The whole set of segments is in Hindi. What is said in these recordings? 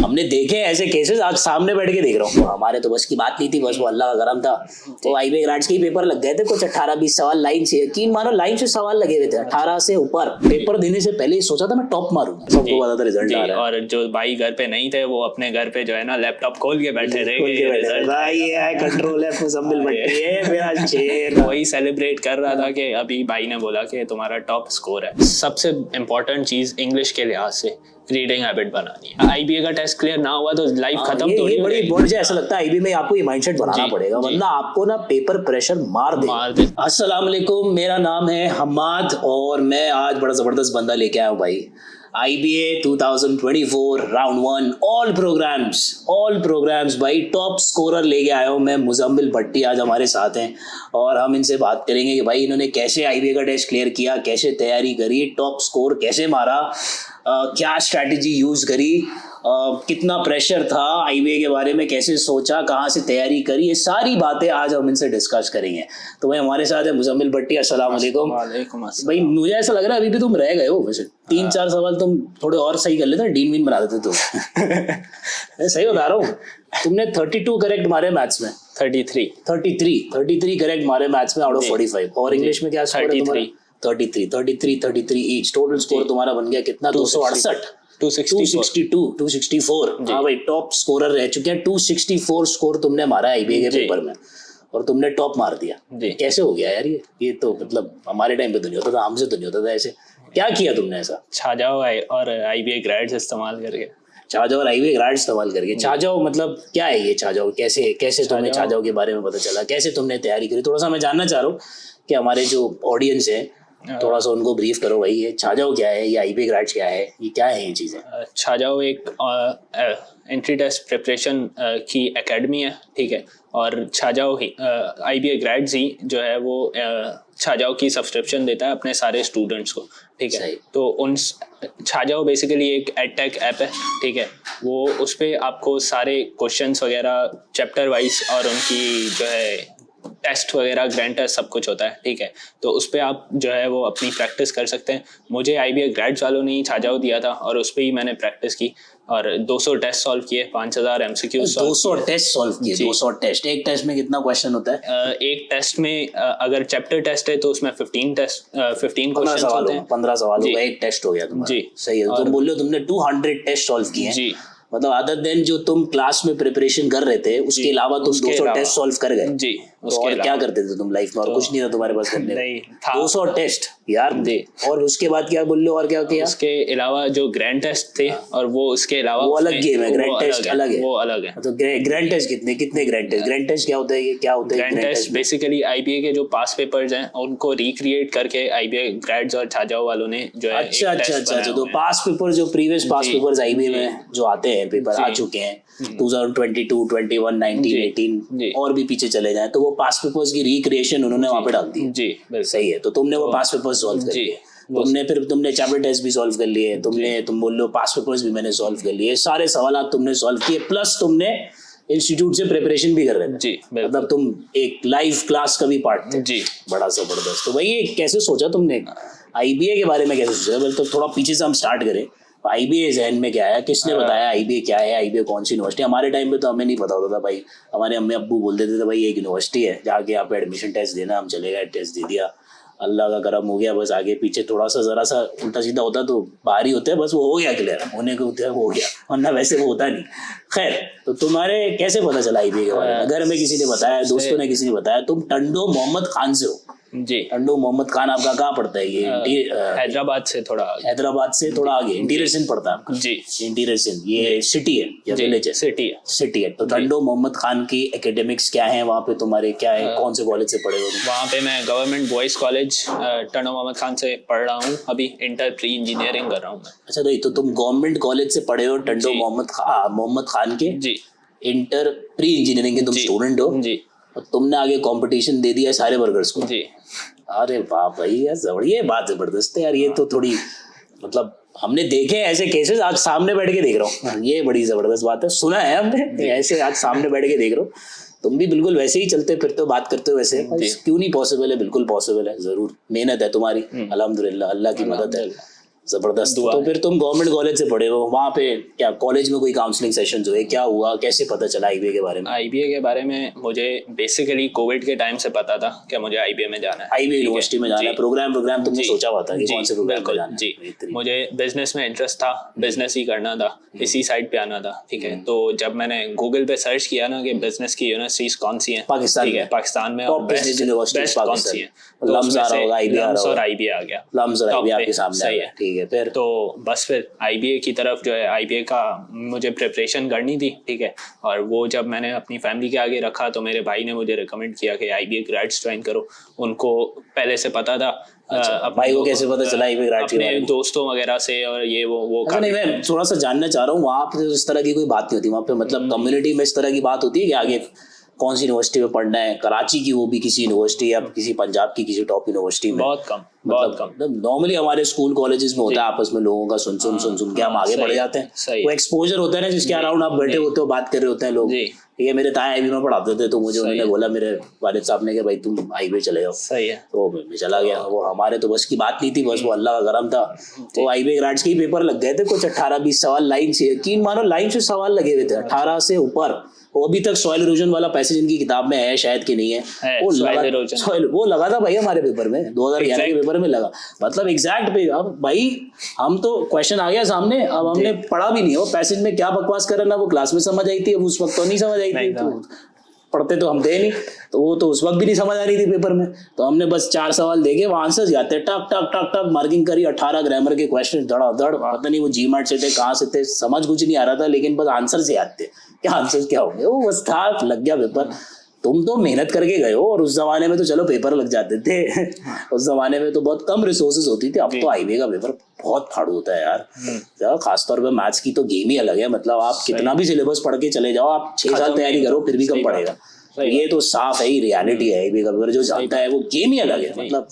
हमने देखे ऐसे केसेस, आज सामने बैठ के देख रहा हूँ। हमारे तो बस की बात नहीं थी, बस वो अल्लाह का करम था। तो आईबीए ग्रेड्स के पेपर लग गए थे, कुछ 18-20 सवाल लाइन से, यकीन मानो लाइन से सवाल लगे हुए थे 18 से ऊपर। पेपर देने से पहले ही सोचा था मैं टॉप मारूंगा, सबको पता था रिजल्ट आ रहा है। और जो भाई घर पे नहीं थे वो अपने घर पे जो है ना लैपटॉप खोल के बैठे थे भाई ये कंट्रोल है, मुजम्मिल भट्टी है मेरा शेर। वही सेलिब्रेट कर रहा था कि अभी भाई ने बोला कि तुम्हारा टॉप स्कोर है। सबसे इम्पोर्टेंट चीज इंग्लिश के लिहाज से रीडिंग हैबिट बनानी है। आईबीए का टेस्ट क्लियर ना हुआ तो लाइफ खत्म। तो ये बड़ी मुझे ऐसा लगता है आईबी में आपको ये माइंडसेट बनाना पड़ेगा, वरना आपको ना पेपर प्रेशर मार दे। अस्सलाम वालेकुम, मेरा नाम है हम्माद और मैं आज बड़ा जबरदस्त बंदा लेके आया हूँ भाई। IBA 2024 राउंड 1 ऑल प्रोग्राम्स भाई टॉप स्कोरर लेके आया हूँ मैं। मुजम्मिल भट्टी आज हमारे साथ हैं और हम इनसे बात करेंगे कि भाई इन्होंने कैसे IBA का टेस्ट क्लियर किया, कैसे तैयारी करी, टॉप स्कोर कैसे मारा, क्या स्ट्रैटेजी यूज करी, कितना प्रेशर था, IBA के बारे में कैसे सोचा, कहाँ से तैयारी करी, ये सारी बातें आज हम इनसे डिस्कस करेंगे। तो भाई हमारे साथ है मुजम्मिल भट्टी। अस्सलाम वालेकुम। भाई मुझे ऐसा लग रहा है अभी भी तुम रह गए हो, वैसे 3-4 सवाल तुम थोड़े और सही कर लेते, डीन वीन बना देते तुम। सही बता रहा हूँ, तुमने 32 करेक्ट मारे मैथ्स में, 33 करेक्ट मारे मैथ्स में आउट ऑफ 45। और इंग्लिश में क्या स्कोर है तुम्हारा? 33 ईच। टोटल स्कोर तुम्हारा बन गया कितना? 268, 264। हाँ भाई टॉप स्कोरर रह चुके हैं। 264 स्कोर तुमने मारा है IBA के पेपर में और तुमने टॉप मार दिया। कैसे हो गया यार ये तो मतलब हमारे टाइम पे तो नहीं होता था, हमसे तो नहीं होता था ऐसे। क्या किया तुमने ऐसा? छाजाओ और IBA ग्रेड्स इस्तेमाल करके। छाजाओ और IBA ग्रेड्स इस्तेमाल करके। छाजाओ मतलब क्या है ये छाजाओ? कैसे तुम्हें छाजाओ के बारे में पता चला, कैसे तुमने तैयारी करी? थोड़ा सा मैं जानना चाह रहा हूँ कि हमारे जो ऑडियंस है थोड़ा सा उनको ब्रीफ करो भाई, ये छाजाओ क्या है, ये IBA ग्रेड्स क्या है, ये क्या है ये चीज़ें? छाजाओ एक एंट्री टेस्ट प्रिपरेशन की एकेडमी है, ठीक है। और छाजाओ ही IBA ग्रेड्स ही जो है वो छाजाओ की सब्सक्रिप्शन देता है अपने सारे स्टूडेंट्स को, ठीक है। तो उन छाजाओ बेसिकली एक एडटेक ऐप है, ठीक है। वो उस पर आपको सारे क्वेश्चंस वगैरह चैप्टर वाइज और उनकी जो है टेस्ट वगैरह ग्रैंड टेस्ट सब कुछ होता है, ठीक है। तो उस पर आप जो है वो अपनी प्रैक्टिस कर सकते हैं। मुझे IBA ग्रेड्स वालों ने ही छाजाओ दिया था और उस पर ही मैंने प्रैक्टिस की और 200 टेस्ट सॉल्व किए, 5000 MCQ 200 टेस्ट सॉल्व किए। 200 टेस्ट, एक टेस्ट में कितना क्वेश्चन होता है? एक टेस्ट में अगर चैप्टर टेस्ट है तो उसमें 15 क्वेश्चन होते हैं। 15 सवाल होगा, एक टेस्ट हो गया तुम्हारा। जी सही है। तुम बोल रहे हो तुमने 200 टेस्ट सॉल्व किए हैं। जी मतलब अदर देन जो तुम क्लास में प्रिपरेशन कर रहे थे उसके अलावा तुम 200 टेस्ट सॉल्व कर गए। जी और क्या करते थे तुम लाइफ में? और कुछ नहीं था तुम्हारे पास करने? नहीं था। 200 टेस्ट यार। और उसके बाद क्या बोल रहे हो, और क्या किया? उसके अलावा जो ग्रैंड टेस्ट थे और वो उसके अलावा वो अलग गेम है। ग्रैंड टेस्ट अलग है, वो अलग है। तो ग्रैंड टेस्ट कितने ग्रैंड टेस्ट क्या होता है? ये क्या होता है ग्रैंड टेस्ट? बेसिकली IBA के जो पास पेपर्स हैं उनको रिक्रिएट करके IBA ग्रेड्स और छाजाओ वालों ने जो है अच्छा तो पास पेपर जो प्रीवियस पास पेपर्स IBA में जो आते हैं पेपर आ चुके हैं 2022, 21, 19, 18 और भी पीछे चले जाएं, तो वो पास पेपर्स की रिक्रिएशन उन्होंने वहाँ पे डाल दी। जी सही है। तो तुमने वो पास पेपर्स सॉल्व कर लिए, तुमने चैप्टर टेस्ट भी सॉल्व कर लिए, तुम बोल लो पास पेपर्स भी मैंने सॉल्व कर लिए, सारे सवाल तुमने सॉल्व किए, प्लस तुमने इंस्टीट्यूट से प्रिपरेशन भी कर रहे थे। जी मतलब तुम एक लाइव क्लास का भी पार्ट थे। जी बड़ा जबरदस्त। तो भाई ये कैसे सोचा तुमने IBA के बारे में? कैसे सोचा? तो थोड़ा पीछे से हम स्टार्ट करें। IBA जहन में क्या आया, किसने बताया IBA क्या है, IBA कौन सी यूनिवर्सिटी? हमारे टाइम पे तो हमें नहीं पता होता था भाई। हमारे अम्मी अब्बू बोल देते थे भाई एक यूनिवर्सिटी है, जाके यहाँ पे एडमिशन टेस्ट देना। हम चले गए, टेस्ट दे दिया, अल्लाह का करम हो गया। बस आगे पीछे थोड़ा सा जरा सा उल्टा सीधा होता तो बाहर ही होते हैं, बस वो हो गया क्लियर, होने को हो गया, वरना वैसे वो होता नहीं। खैर, तो तुम्हारे कैसे पता चला IBA के बारे में? घर में किसी ने बताया, दोस्तों ने किसी ने बताया? तुम टंडो मोहम्मद खान से हो? जी टंडो मोहम्मद खान आपका कहाँ पड़ता है? ये हैदराबाद से थोड़ा आगे इंटीरियर सिंध पड़ता है आपका। जी इंटीरियर सिंध, ये सिटी है या विलेज है? सिटी है। तो टंडो मोहम्मद खान की एकेडमिक्स क्या है वहाँ पे तुम्हारे? क्या है, कौन से कॉलेज से पढ़े हो? वहाँ पे मैं government boys college Tando Mohammad Khan से पढ़ रहा हूँ, अभी इंटर प्री इंजीनियरिंग कर रहा हूँ मैं। अच्छा तो तुम गवर्नमेंट कॉलेज से पढ़े हो टंडो मोहम्मद खान के? जी इंटर प्री इंजीनियरिंग के तुम स्टूडेंट हो? जी और तुमने आगे कंपटीशन दे दिया सारे वर्कर्स को? जी अरे वाह भाई यार, ये बात जबरदस्त है यार। ये तो थोड़ी मतलब हमने देखे ऐसे केसेस, आज सामने बैठ के देख रहा हूँ। ये बड़ी जबरदस्त बात है, सुना है हमने ऐसे, आज सामने बैठ के देख रहा हूँ। तुम भी बिल्कुल वैसे ही चलते फिरते हो, बात करते हो वैसे। क्यों नहीं पॉसिबल है? बिल्कुल पॉसिबल है, जरूर। मेहनत है तुम्हारी, अल्हम्दुलिल्लाह, अल्लाह की मदद है। जबरदस्त। तो फिर तुम गवर्नमेंट कॉलेज से पढ़े हो, वहाँ पे क्या कॉलेज में कोई काउंसलिंग सेशंस हुए, क्या हुआ, कैसे पता चला आईबीए के बारे में? आईबीए के बारे में मुझे बेसिकली कोविड के टाइम से पता था कि मुझे आईबीए में जाना है, आईबीए यूनिवर्सिटी में जाना है। प्रोग्राम तुमने जी, सोचा हुआ था कि जी, कौन से प्रोग्राम में बिल्कुल, जाना है? जी। बेहतरीन। मुझे बिजनेस में इंटरेस्ट था, बिजनेस ही करना था, इसी साइड पे आना था, ठीक है। तो जब मैंने गूगल पे सर्च किया ना कि बिजनेस की यूनिवर्सिटीज कौन सी हैं पाकिस्तान ठीक है, में पाकिस्तान में टॉप और बिजनेस यूनिवर्सिटीज बेस्ट कौन पाकिस्तान सी है, में। लम्स आ रहा होगा, आईबीए आ रहा लम्स और होगा। आईबीए आ गया, लम्स और top आईबीए पे, आपके सामने आ सही गया, है। ठीक है। फिर तो बस फिर आईबीए की तरफ जो है, आईबीए का मुझे प्रिपरेशन करनी थी, ठीक है। और वो जब मैंने अपनी फैमिली के आगे रखा तो मेरे भाई ने मुझे रिकमेंड किया कि आईबीए ग्रेड्स ज्वाइन करो। उनको पहले से पता था। अच्छा, भाई को कैसे पता चला आईबीए ग्रेड्स के बारे अपने में? दोस्तों वगैरह से, और ये वो अच्छा, नहीं मैं थोड़ा सा जानना चाह रहा हूँ, वहाँ पे इस तरह की कोई बात नहीं होती वहाँ पे, मतलब कम्युनिटी में इस तरह की बात होती है कि आगे कौन सी यूनिवर्सिटी में पढ़ना है, कराची की वो भी किसी यूनिवर्सिटी या किसी पंजाब की किसी टॉप यूनिवर्सिटी में? बहुत कम, बहुत कम। नॉर्मली हमारे स्कूल कॉलेजेस में होता है आपस में लोगों का सुन के हम आगे बढ़ जाते हैं। वो एक्सपोजर होता है ना जिसके अराउंड आप बैठे होते हो, बात कर रहे होते हैं लोग। ये मेरे ताया आईबी में पढ़ाते थे, तो मुझे उन्होंने बोला, मेरे वालिद साहब ने, कि भाई तुम आईबी चले जाओ। सही है। तो मैं चला गया। वो हमारे तो बस की बात नहीं थी, बस वो अल्लाह का करम था। तो आईबी ग्रेड्स के ही पेपर लग गए थे, कुछ 18-20 सवाल लाइन से, यकीन मानो लाइन से सवाल लगे हुए थे 18 से ऊपर। वो अभी तक सॉइल इरोजन वाला पैसेज इनकी किताब में है शायद कि नहीं है, वो लगा था भाई हमारे पेपर में, 2011 के पेपर में लगा, मतलब एग्जैक्ट पे। अब भाई हम तो क्वेश्चन आ गया सामने, अब हमने पढ़ा भी नहीं, वो पैसेज में क्या बकवास कर रहा ना, वो क्लास में समझ आई थी, अब उस वक्त तो नहीं समझ आई थी, तो पढ़ते तो हम थे नहीं, तो वो तो उस वक्त भी नहीं समझ आ रही थी पेपर में। तो हमने बस 4 सवाल देखे, वो आंसर्स याद थे, टक टक टक टक मार्किंग करी, 18 ग्रामर के क्वेश्चन धड़ाधड़, पता नहीं वो जीमार्ट से थे, कहाँ से थे, समझ कुछ नहीं आ रहा था, लेकिन बस आंसर से याद थे, क्या आंसर क्या होंगे, वो बस था, लग गया पेपर। तुम तो मेहनत करके गए हो, और उस जमाने में तो चलो पेपर लग जाते थे उस जमाने में तो बहुत कम रिसोर्सेज होती थी, अब तो आईबीए का पेपर बहुत फाड़ू होता है यार। खासतौर पे मैथ्स की तो गेम ही अलग है, मतलब आप कितना भी सिलेबस पढ़ के चले जाओ, आप 6 साल तैयारी करो फिर भी कम पड़ेगा। ये तो साफ है ही, रियलिटी है आईबीए का पेपर, जो जानता है वो गेम ही अलग है। मतलब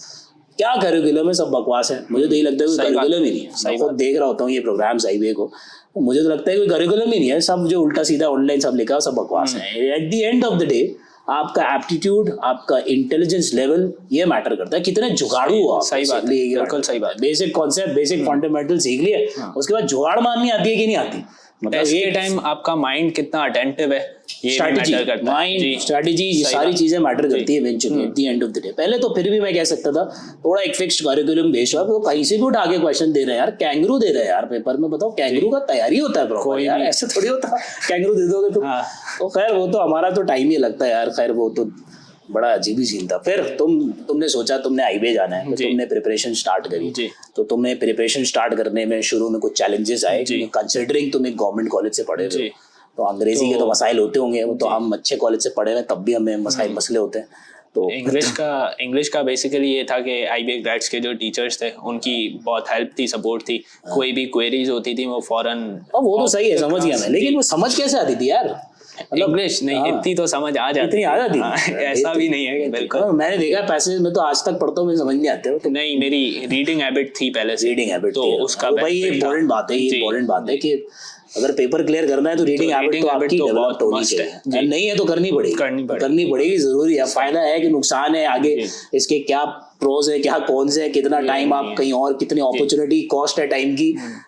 क्या करिकुलम है, सब बकवास है, मुझे तो ये लगता है कोई करिकुलम ही नहीं है। मैं खुद देख रहा होता हूँ ये प्रोग्राम्स आईबीए को, मुझे तो लगता है कोई करिकुलम ही नहीं है, सब जो उल्टा सीधा ऑनलाइन सब लिखा सब बकवास है। At the end of the day आपका एप्टीट्यूड, आपका इंटेलिजेंस लेवल, ये मैटर करता है, कितने जुगाड़ू हो आप। सही बात है, बिल्कुल सही बात। बेसिक कॉन्सेप्ट, बेसिक फंडामेंटल सीख लिए, उसके बाद जुगाड़ मारनी आती है कि नहीं आती, मतलब ये टाइम आपका माइंड कितना अटेंटिव है, ये स्ट्रैटेजी, मैटर करता है। माइंड स्ट्रैटेजी, ये सारी चीजें मैटर करती है eventually at the end of the day. पहले तो फिर भी मैं कह सकता था थोड़ा एक फिक्स्ड करिकुलम बेस्ड हुआ, वो कहीं से भी उठा के क्वेश्चन दे रहे हैं यार, कैंगरू दे रहे हैं यार पेपर में, बताओ कैंगरू का तैयारी होता है प्रॉपर यार, ऐसे थोड़ी होता कैंगरू दे दोगे तुम। तो खैर वो तो हमारा तो टाइम ही लगता है यार, खैर वो तो बड़ा अजीब ही सीन था। फिर तुमने सोचा तुमने आईबीए जाना है, तो तुमने प्रिपरेशन स्टार्ट करी। तो तुमने प्रिपरेशन स्टार्ट करने में शुरू में कुछ चैलेंजेस आए, कंसिडरिंग तुम एक गवर्नमेंट कॉलेज से पढ़े थे, तो अंग्रेजी के तो मसाइल होते होंगे, वो तो हम अच्छे कॉलेज से पढ़े हैं तब भी हमें मसले होते हैं। तो इंग्लिश का बेसिकली ये था कि आईबीए ग्रेड्स के जो टीचर्स थे उनकी बहुत हेल्प थी, सपोर्ट थी, कोई भी क्वेरीज होती थी वो फौरन। वो तो सही है, समझ गया मैं, लेकिन वो समझ कैसे आती थी यार, इंग्लिश नहीं इतनी तो समझ आ जाती, ऐसा भी नहीं है बिल्कुल। मैंने देखा पैसेज में तो आज तक पढ़ता हूँ, मुझे समझ नहीं आते। तो नहीं, मेरी रीडिंग हैबिट थी पहले से, रीडिंग हैबिट तो उसका भाई ये इंपॉर्टेंट बात है, ये इंपॉर्टेंट बात है कि अगर पेपर क्लियर करना है तो रीडिंग हैबिट तो आपकी डेवलप होनी चाहिए, नहीं है तो करनी पड़ेगी, जरूरी है। फायदा है कि नुकसान है, आगे इसके क्या प्रोज है, क्या कॉन्स है, कितना टाइम आप कहीं और, कितनी अपॉर्चुनिटी कॉस्ट है टाइम की,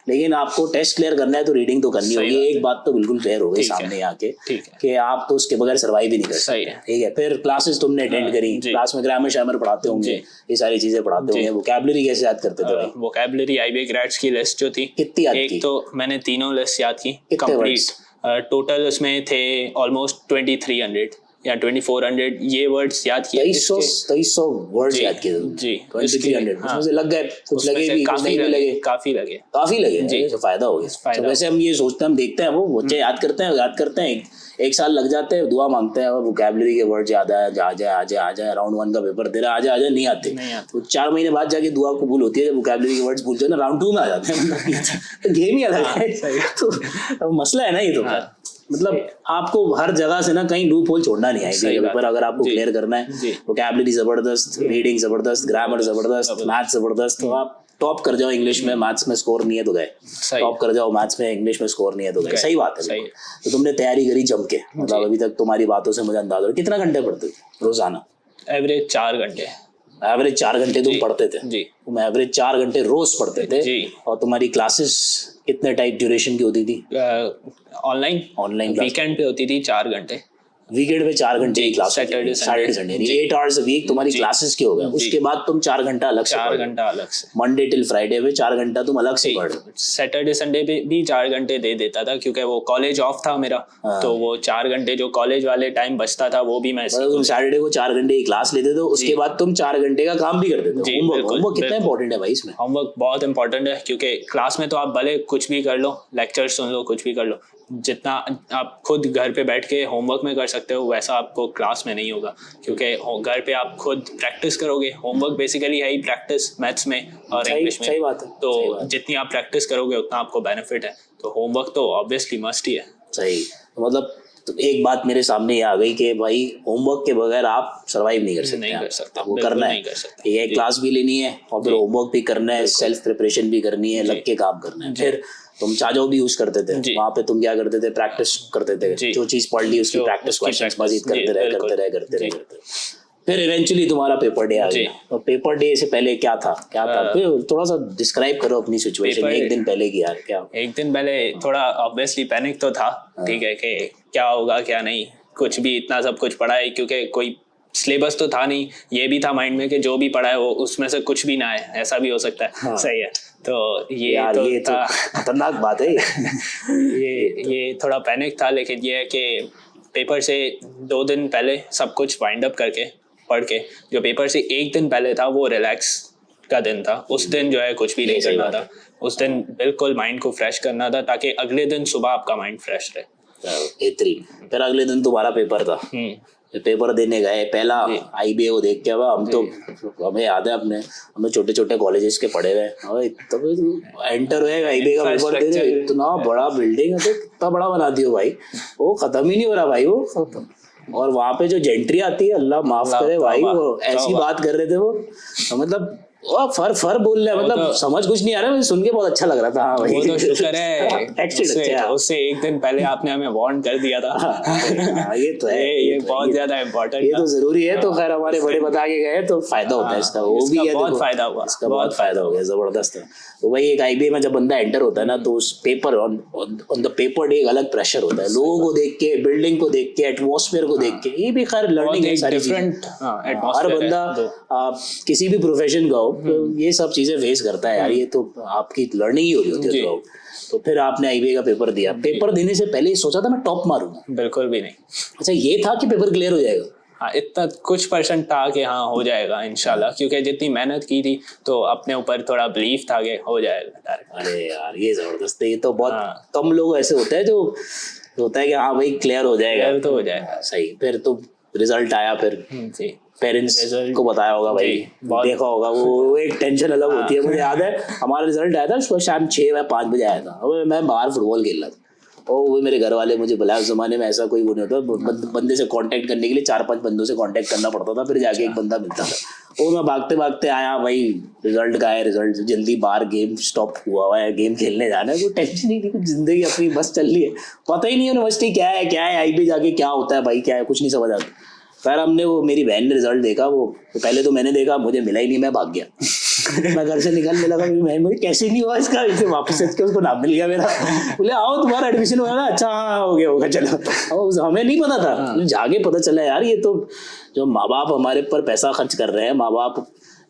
लेकिन आपको टेस्ट क्लियर करना है तो रीडिंग तो करनी होगी। एक बात तो बिल्कुल क्लियर हो गई सामने आके कि आप तो उसके बगैर सर्वाइव ही नहीं कर सकते। ठीक है, फिर क्लासेस तुमने अटेंड करी, क्लास में ग्रामर शामर पढ़ाते होंगे, ये सारी चीजें पढ़ाते होंगे। वोकैबुलरी कैसे याद करते थे भाई? वोकैबुलरी आईबीए ग्रेड्स की लिस्ट जो थी, कितनी याद की? एक तो मैंने तीनों लिस्ट याद की कंप्लीट, टोटल उसमें थे ऑलमोस्ट 2300 या 2400 ये वर्ड्स याद किए। 2300 वर्ड्स याद किए जी, 2300 उसमें से लग गए, कुछ लगे भी, कुछ नहीं लगे, काफी लगे जी, तो फायदा हो गया। तो वैसे हम ये सोचते हैं, हम देखते हैं वो बच्चे याद करते हैं एक साल लग जाते हैं, दुआ मांगते हैं, वोकैबुलरी के वर्ड याद आ जाए, राउंड 1 का पेपर दे रहा आ जाए, नहीं आते, तो 4 महीने बाद जाके दुआ कबूल होती है, जब वोकैबुलरी के वर्ड्स भूल जाए ना, राउंड 2 में आ जाते हैं। गेम ही अलग है, तो मसला है ना ये, तो मतलब आपको हर जगह से ना कहीं लूप होल छोड़ना नहीं है पेपर, अगर आपको क्लियर करना है। वोकैबुलरी जबरदस्त, रीडिंग जबरदस्त, ग्रामर जबरदस्त, मैथ्स जबरदस्त, तो आप टॉप कर जाओ इंग्लिश में, मैथ्स में स्कोर नहीं है तो गए, टॉप कर जाओ मैथ्स में, इंग्लिश में स्कोर नहीं है तो गए। सही बात है। तो तुमने तैयारी करी जम के, मतलब अभी तक तुम्हारी बातों से मुझे अंदाजा, कितना घंटे पढ़ते हो रोजाना? एवरेज 4 घंटे। एवरेज 4 घंटे तुम पढ़ते थे जी तुम एवरेज 4 घंटे रोज पढ़ते थे जी। और तुम्हारी क्लासेस कितने टाइप ड्यूरेशन की होती थी? ऑनलाइन वीकेंड पे होती थी 4 घंटे, वीकेंड में 4 घंटे की class Saturday Sunday 8 hours week तुम्हारी क्लासेस के हो गए। उसके बाद तुम 4 घंटा अलग से 4 घंटा अलग से, मंडे टिल फ्राइडे में 4 घंटा तुम अलग से पढ़। सैटरडे संडे पे भी 4 घंटे दे देता था क्योंकि वो कॉलेज ऑफ था मेरा। तो वो 4 घंटे जो कॉलेज वाले टाइम बचता था वो भी मैं तुम सैटरडे को 4 घंटे की क्लास लेते थे, उसके बाद तुम 4 घंटे का काम भी करते थे। होमवर्क कितना इंपॉर्टेंट है भाई इसमें? होमवर्क बहुत इंपॉर्टेंट है क्योंकि क्लास में तो आप भले कुछ भी कर लो, लेक्चर सुन लो, कुछ भी कर लो, जितना आप खुद घर पे बैठ के होमवर्क में कर सकते हो वैसा आपको क्लास में नहीं होगा क्योंकि घर पे आप खुद प्रैक्टिस करोगे। होमवर्क बेसिकली है ही प्रैक्टिस मैथ्स में और इंग्लिश में। सही बात है। तो जितनी आप प्रैक्टिस करोगे उतना आपको बेनिफिट है। तो होमवर्क तो ऑब्वियसली मस्ट ही है। सही। तो मतलब तो एक बात मेरे सामने ये आ गई कि भाई होमवर्क के बगैर आप सरवाइव नहीं कर सकते। नहीं कर सकते, वो करना है, ये क्लास भी लेनी है और फिर होमवर्क भी करना है, सेल्फ प्रिपरेशन भी करनी है, लग के काम करना है। फिर तुम चाजो भी यूज करते थे, वहां पे तुम क्या करते थे? प्रैक्टिस करते थे, जो चीज पढ़ ली उसकी प्रैक्टिस क्वेश्चंस मजीद करते रहे। फिर इवेंचुअली तुम्हारा पेपर डे आ गया। तो पेपर डे से पहले क्या था? फिर थोड़ा सा डिस्क्राइब करो अपनी सिचुएशन एक दिन पहले की यार। क्या एक दिन पहले थोड़ा ऑब्वियसली पैनिक तो था, ठीक है, कि क्या होगा क्या नहीं, कुछ भी इतना सब कुछ पढ़ा है क्योंकि कोई सिलेबस तो था नहीं। ये भी था माइंड में कि जो भी पढ़ा है वो उसमें से कुछ भी ना है, ऐसा भी हो सकता है। हाँ। सही है। तो ये तो खतरनाक बात है। ये थोड़ा पैनिक था, लेकिन ये है कि पेपर से 2 दिन पहले सब कुछ वाइंड अप करके पढ़ के, जो पेपर से 1 दिन पहले था वो रिलैक्स का दिन था। उस दिन जो है कुछ भी नहीं करना था, उस दिन बिल्कुल माइंड को फ्रेश करना था ताकि अगले दिन सुबह आपका माइंड फ्रेश रहे। फिर अगले दिन तुम्हारा पेपर था। पेपर देने गए, पहला आईबीए को देख के हमें याद है हमने छोटे छोटे कॉलेजेस के पढ़े हुए, एंटर हुए आईबीए का पेपर दे रहे, इतना बड़ा बिल्डिंग है, कितना बड़ा बना दियो भाई, वो खत्म ही नहीं हो रहा भाई वो। और वहां पे जो जेंट्री आती है, अल्लाह माफ करे भाई, वो ऐसी बात कर रहे थे वो, मतलब फर बोल रहे, मतलब समझ कुछ नहीं आ रहा, मुझे सुन के बहुत अच्छा लग रहा था। हाँ भाई, वो तो शुक्र है उससे 1 दिन पहले आपने हमें वार्न कर दिया था। ये तो है, ये बहुत ज्यादा इम्पोर्टेंट, ये तो जरूरी है। तो खैर हमारे बड़े बता के गए तो फायदा होता है इसका, वो भी है, बहुत फायदा हुआ, इसका बहुत फायदा हो गया, जबरदस्त है। तो भाई एक आईबीए में जब बंदा एंटर होता है ना, तो उस paper on the paper day एक अलग प्रेशर होता है, लोगों को देख के, बिल्डिंग को देख के, एटमॉस्फेयर को देख के। ये भी खैर लर्निंग है, सारी डिफरेंट। हर बंदा किसी भी प्रोफेशन का हो, ये सब चीजें फेस करता है यार, ये तो आपकी लर्निंग ही हो रही होती है। तो फिर आपने आईबीए का पेपर दिया। पेपर देने से पहले सोचा था मैं टॉप मारूंगा? बिल्कुल भी नहीं। अच्छा, ये था कि पेपर क्लियर हो जाएगा? हाँ, इतना कुछ % था कि हाँ हो जाएगा इंशाल्लाह, क्योंकि जितनी मेहनत की थी तो अपने ऊपर थोड़ा बिलीफ था कि हो जाएगा। अरे यार ये जबरदस्त है। ये तो बहुत कम लोग ऐसे होते हैं जो होता है कि हाँ भाई क्लियर हो जाएगा, तो हो जाएगा। सही। फिर तो रिजल्ट आया, फिर पेरेंट्स को बताया होगा भाई, देखा होगा, वो एक टेंशन अलग होती है। मुझे याद है हमारा रिजल्ट आया था शाम 6 या 5 बजे आया था, मैं बाहर फुटबॉल खेल रहा था, और वो मेरे घर वाले मुझे बुलाया। उस जमाने में ऐसा कोई वो नहीं होता, बंदे से कांटेक्ट करने के लिए 4-5 बंदों से कांटेक्ट करना पड़ता था, फिर जाके एक बंदा मिलता था। वो मैं भागते भागते आया भाई, रिजल्ट का है, रिजल्ट जल्दी, बाहर गेम स्टॉप हुआ है, गेम खेलने जाना है, कोई टेंशन ही नहीं, कुछ जिंदगी अपनी बस चल रही है, पता ही नहीं यूनिवर्सिटी क्या है आईबी जाके क्या होता है भाई, क्या है कुछ नहीं समझ आता। फिर हमने वो मेरी बहन ने रिजल्ट देखा, वो पहले तो मैंने देखा, मुझे मिला ही नहीं, मैं भाग गया। मैं घर से निकलने लगा, मेरी बहन मुझे कैसे नहीं हुआ इसका, इसे वापस के उसको नाम मिल गया मेरा। बोले आओ तुम्हारा एडमिशन हुआ ना, अच्छा हाँ हो गया होगा, चलो। और हमें नहीं पता था, जाके पता चला यार ये तो जो माँ बाप हमारे पर पैसा खर्च कर रहे हैं, माँ बाप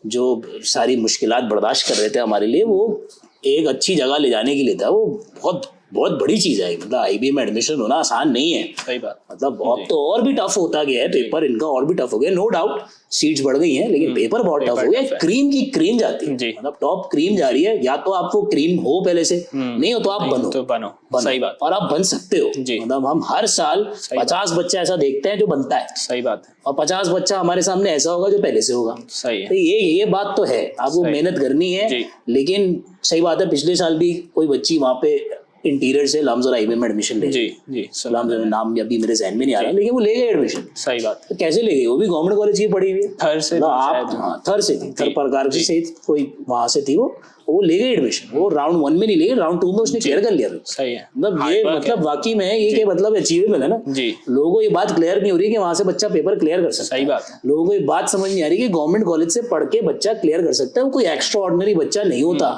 जो सारी मुश्किलात बर्दाश्त कर रहे थे हमारे लिए, वो एक अच्छी जगह ले जाने के लिए था। वो बहुत बड़ी चीज है, मतलब आईबी में एडमिशन होना आसान नहीं है। सही बात। मतलब अब तो और भी टफ होता गया है, पेपर इनका और भी टफ हो गया, नो डाउट सीट्स बढ़ गई हैं, लेकिन पेपर बहुत टफ हो गया। क्रीम की क्रीम जाती है, मतलब टॉप क्रीम जा रही है। या तो आपको क्रीम हो पहले से, नहीं हो तो आप बनो। सही बात। और आप बन सकते हो। मतलब हम हर साल 50 बच्चा ऐसा देखते हैं जो बनता है। सही बात है। और 50 बच्चा हमारे सामने ऐसा होगा जो पहले से होगा। सही है। तो ये बात तो है, आपको मेहनत करनी है। लेकिन सही बात है, पिछले साल भी कोई बच्ची वहां पे इंटीरियर से लम्स और आईबी में एडमिशन ले, जी जी लम्स नाम अभी मेरे जहन में नहीं आ रहा, लेकिन वो ले गए एडमिशन। सही बात। तो कैसे ले गए? वो भी गवर्नमेंट कॉलेज की पढ़ी हुई है, थर से मतलब आप थर से थी, थर प्रकार से कोई वहां से थी, वो ले गए एडमिशन। वो राउंड 1 में नहीं ले गए, राउंड 2 में उसने क्लियर कर लिया। सही है, मतलब ये मतलब वाकई में ये कि मतलब अचीवेबल है ना जी। लोगों को ये बात क्लियर नहीं हो रही कि वहां से बच्चा पेपर क्लियर कर सकता है। सही बात है। लोगों को ये बात समझ नहीं आ रही कि गवर्नमेंट कॉलेज से पढ़ के बच्चा क्लियर कर सकता है। वो कोई एक्स्ट्रा ऑर्डिनरी बच्चा नहीं होता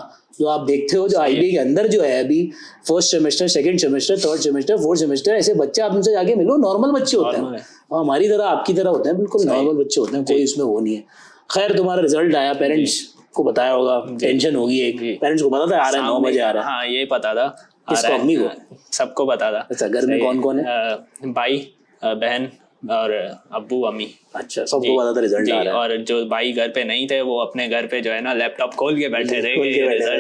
जो आप देखते हो, जो आईबी के अंदर जो है अभी first semester, second semester, third semester, fourth semester, ऐसे बच्चे आप उनसे जाके मिलो, नॉर्मल बच्चे होते हैं, हमारी तरह आपकी तरह होते हैं, बिल्कुल नॉर्मल बच्चे होते हैं, कोई इसमें वो नहीं है। खैर तुम्हारा रिजल्ट आया, पेरेंट्स को बताया होगा, टेंशन होगी एक, पेरेंट्स को पता था आ रहा है 9 बजे आ रहा है? हाँ ये पता था। किसको? अम्मी को? सबको पता था। अच्छा, घर में कौन कौन है? भाई, बहन और अब्बू, अम्मी। अच्छा, सबको पता था रिजल्ट आ रहा है। और जो भाई घर पे नहीं थे वो अपने घर पे जो है ना लैपटॉप खोल के बैठे थे,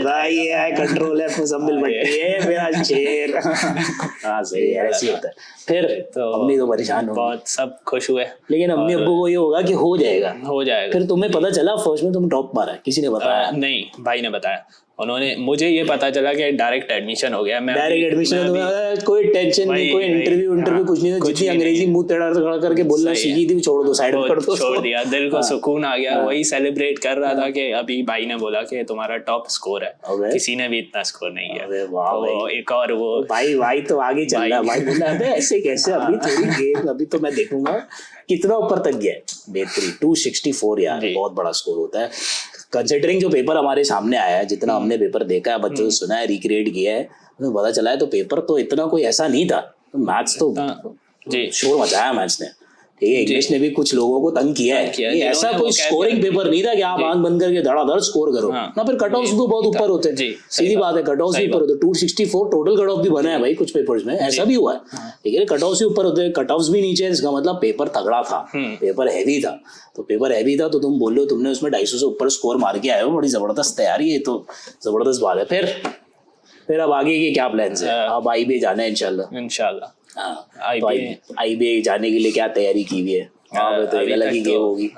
भाई ये है कंट्रोल है मुजम्मिल भट्टी है मेरा शेर। हाँ सही है, ऐसे होता है। फिर तो अम्मी तो परेशान हो, बहुत सब खुश हुए, लेकिन अम्मी अब्बू को ये होगा कि हो जाएगा। फिर तुम्हें पता चला फर्स्ट में तुम टॉप मारा, किसी ने बताया? नहीं, भाई ने बताया। उन्होंने मुझे ये पता चला कि डायरेक्ट एडमिशन हो गया। डायरेक्ट एडमिशन, कोई टेंशन नहीं, कोई इंटरव्यू कुछ नहीं, जितनी अंग्रेजी मुंह टेढ़ा करके बोलना सीखी थी छोड़ दो, साइड में कर दो, छोड़ दिया। दिल को सुकून आ गया। वही सेलिब्रेट कर रहा था कि अभी भाई ने बोला कि तुम्हारा टॉप स्कोर है, किसी ने भी इतना स्कोर नहीं किया। तो एक और वो भाई तो आगे चल रहा है। भाई बोला ऐसे कैसे, अभी थोड़ी गेम, अभी तो मैं देखूंगा कितना ऊपर तक गया। बेहतरीन 264 यार, बहुत बड़ा स्कोर होता है कंसिडरिंग जो पेपर हमारे सामने आया है, जितना हमने पेपर देखा है, बच्चों से सुना है, रिक्रिएट किया है, तो पता चला है तो पेपर तो इतना कोई ऐसा नहीं था। मैथ्स तो जी शोर मचाया मैथ्स ने, ठीक है। इंग्लिश ने भी कुछ लोगों को तंग किया है। ये ऐसा कोई स्कोरिंग पेपर नहीं था कि आप आंख बंद करके धड़ाधड़ स्कोर करो ना। फिर कट ऑफ्स भी बहुत ऊपर होते हैं, सीधी बात है, कट ऑफ्स भी ऊपर होते हैं। 264 टोटल कट ऑफ भी बना है भाई कुछ पेपर्स में, ऐसा भी हुआ है, ठीक है। कट ऑफ्स भी ऊपर होते हैं, कट ऑफ्स भी नीचे है, इसका मतलब पेपर तगड़ा था, पेपर हैवी था। तो पेपर हैवी था तो तुम बोल रहे हो तुमने उसमें 250 से ऊपर स्कोर मार के आए हो, बड़ी जबरदस्त तैयारी है, तो जबरदस्त बात है। फिर अब आगे के क्या प्लान है? अब आईबीए जाना है इंशाल्लाह। आईबीए जाने के लिए क्या तैयारी की हुई है?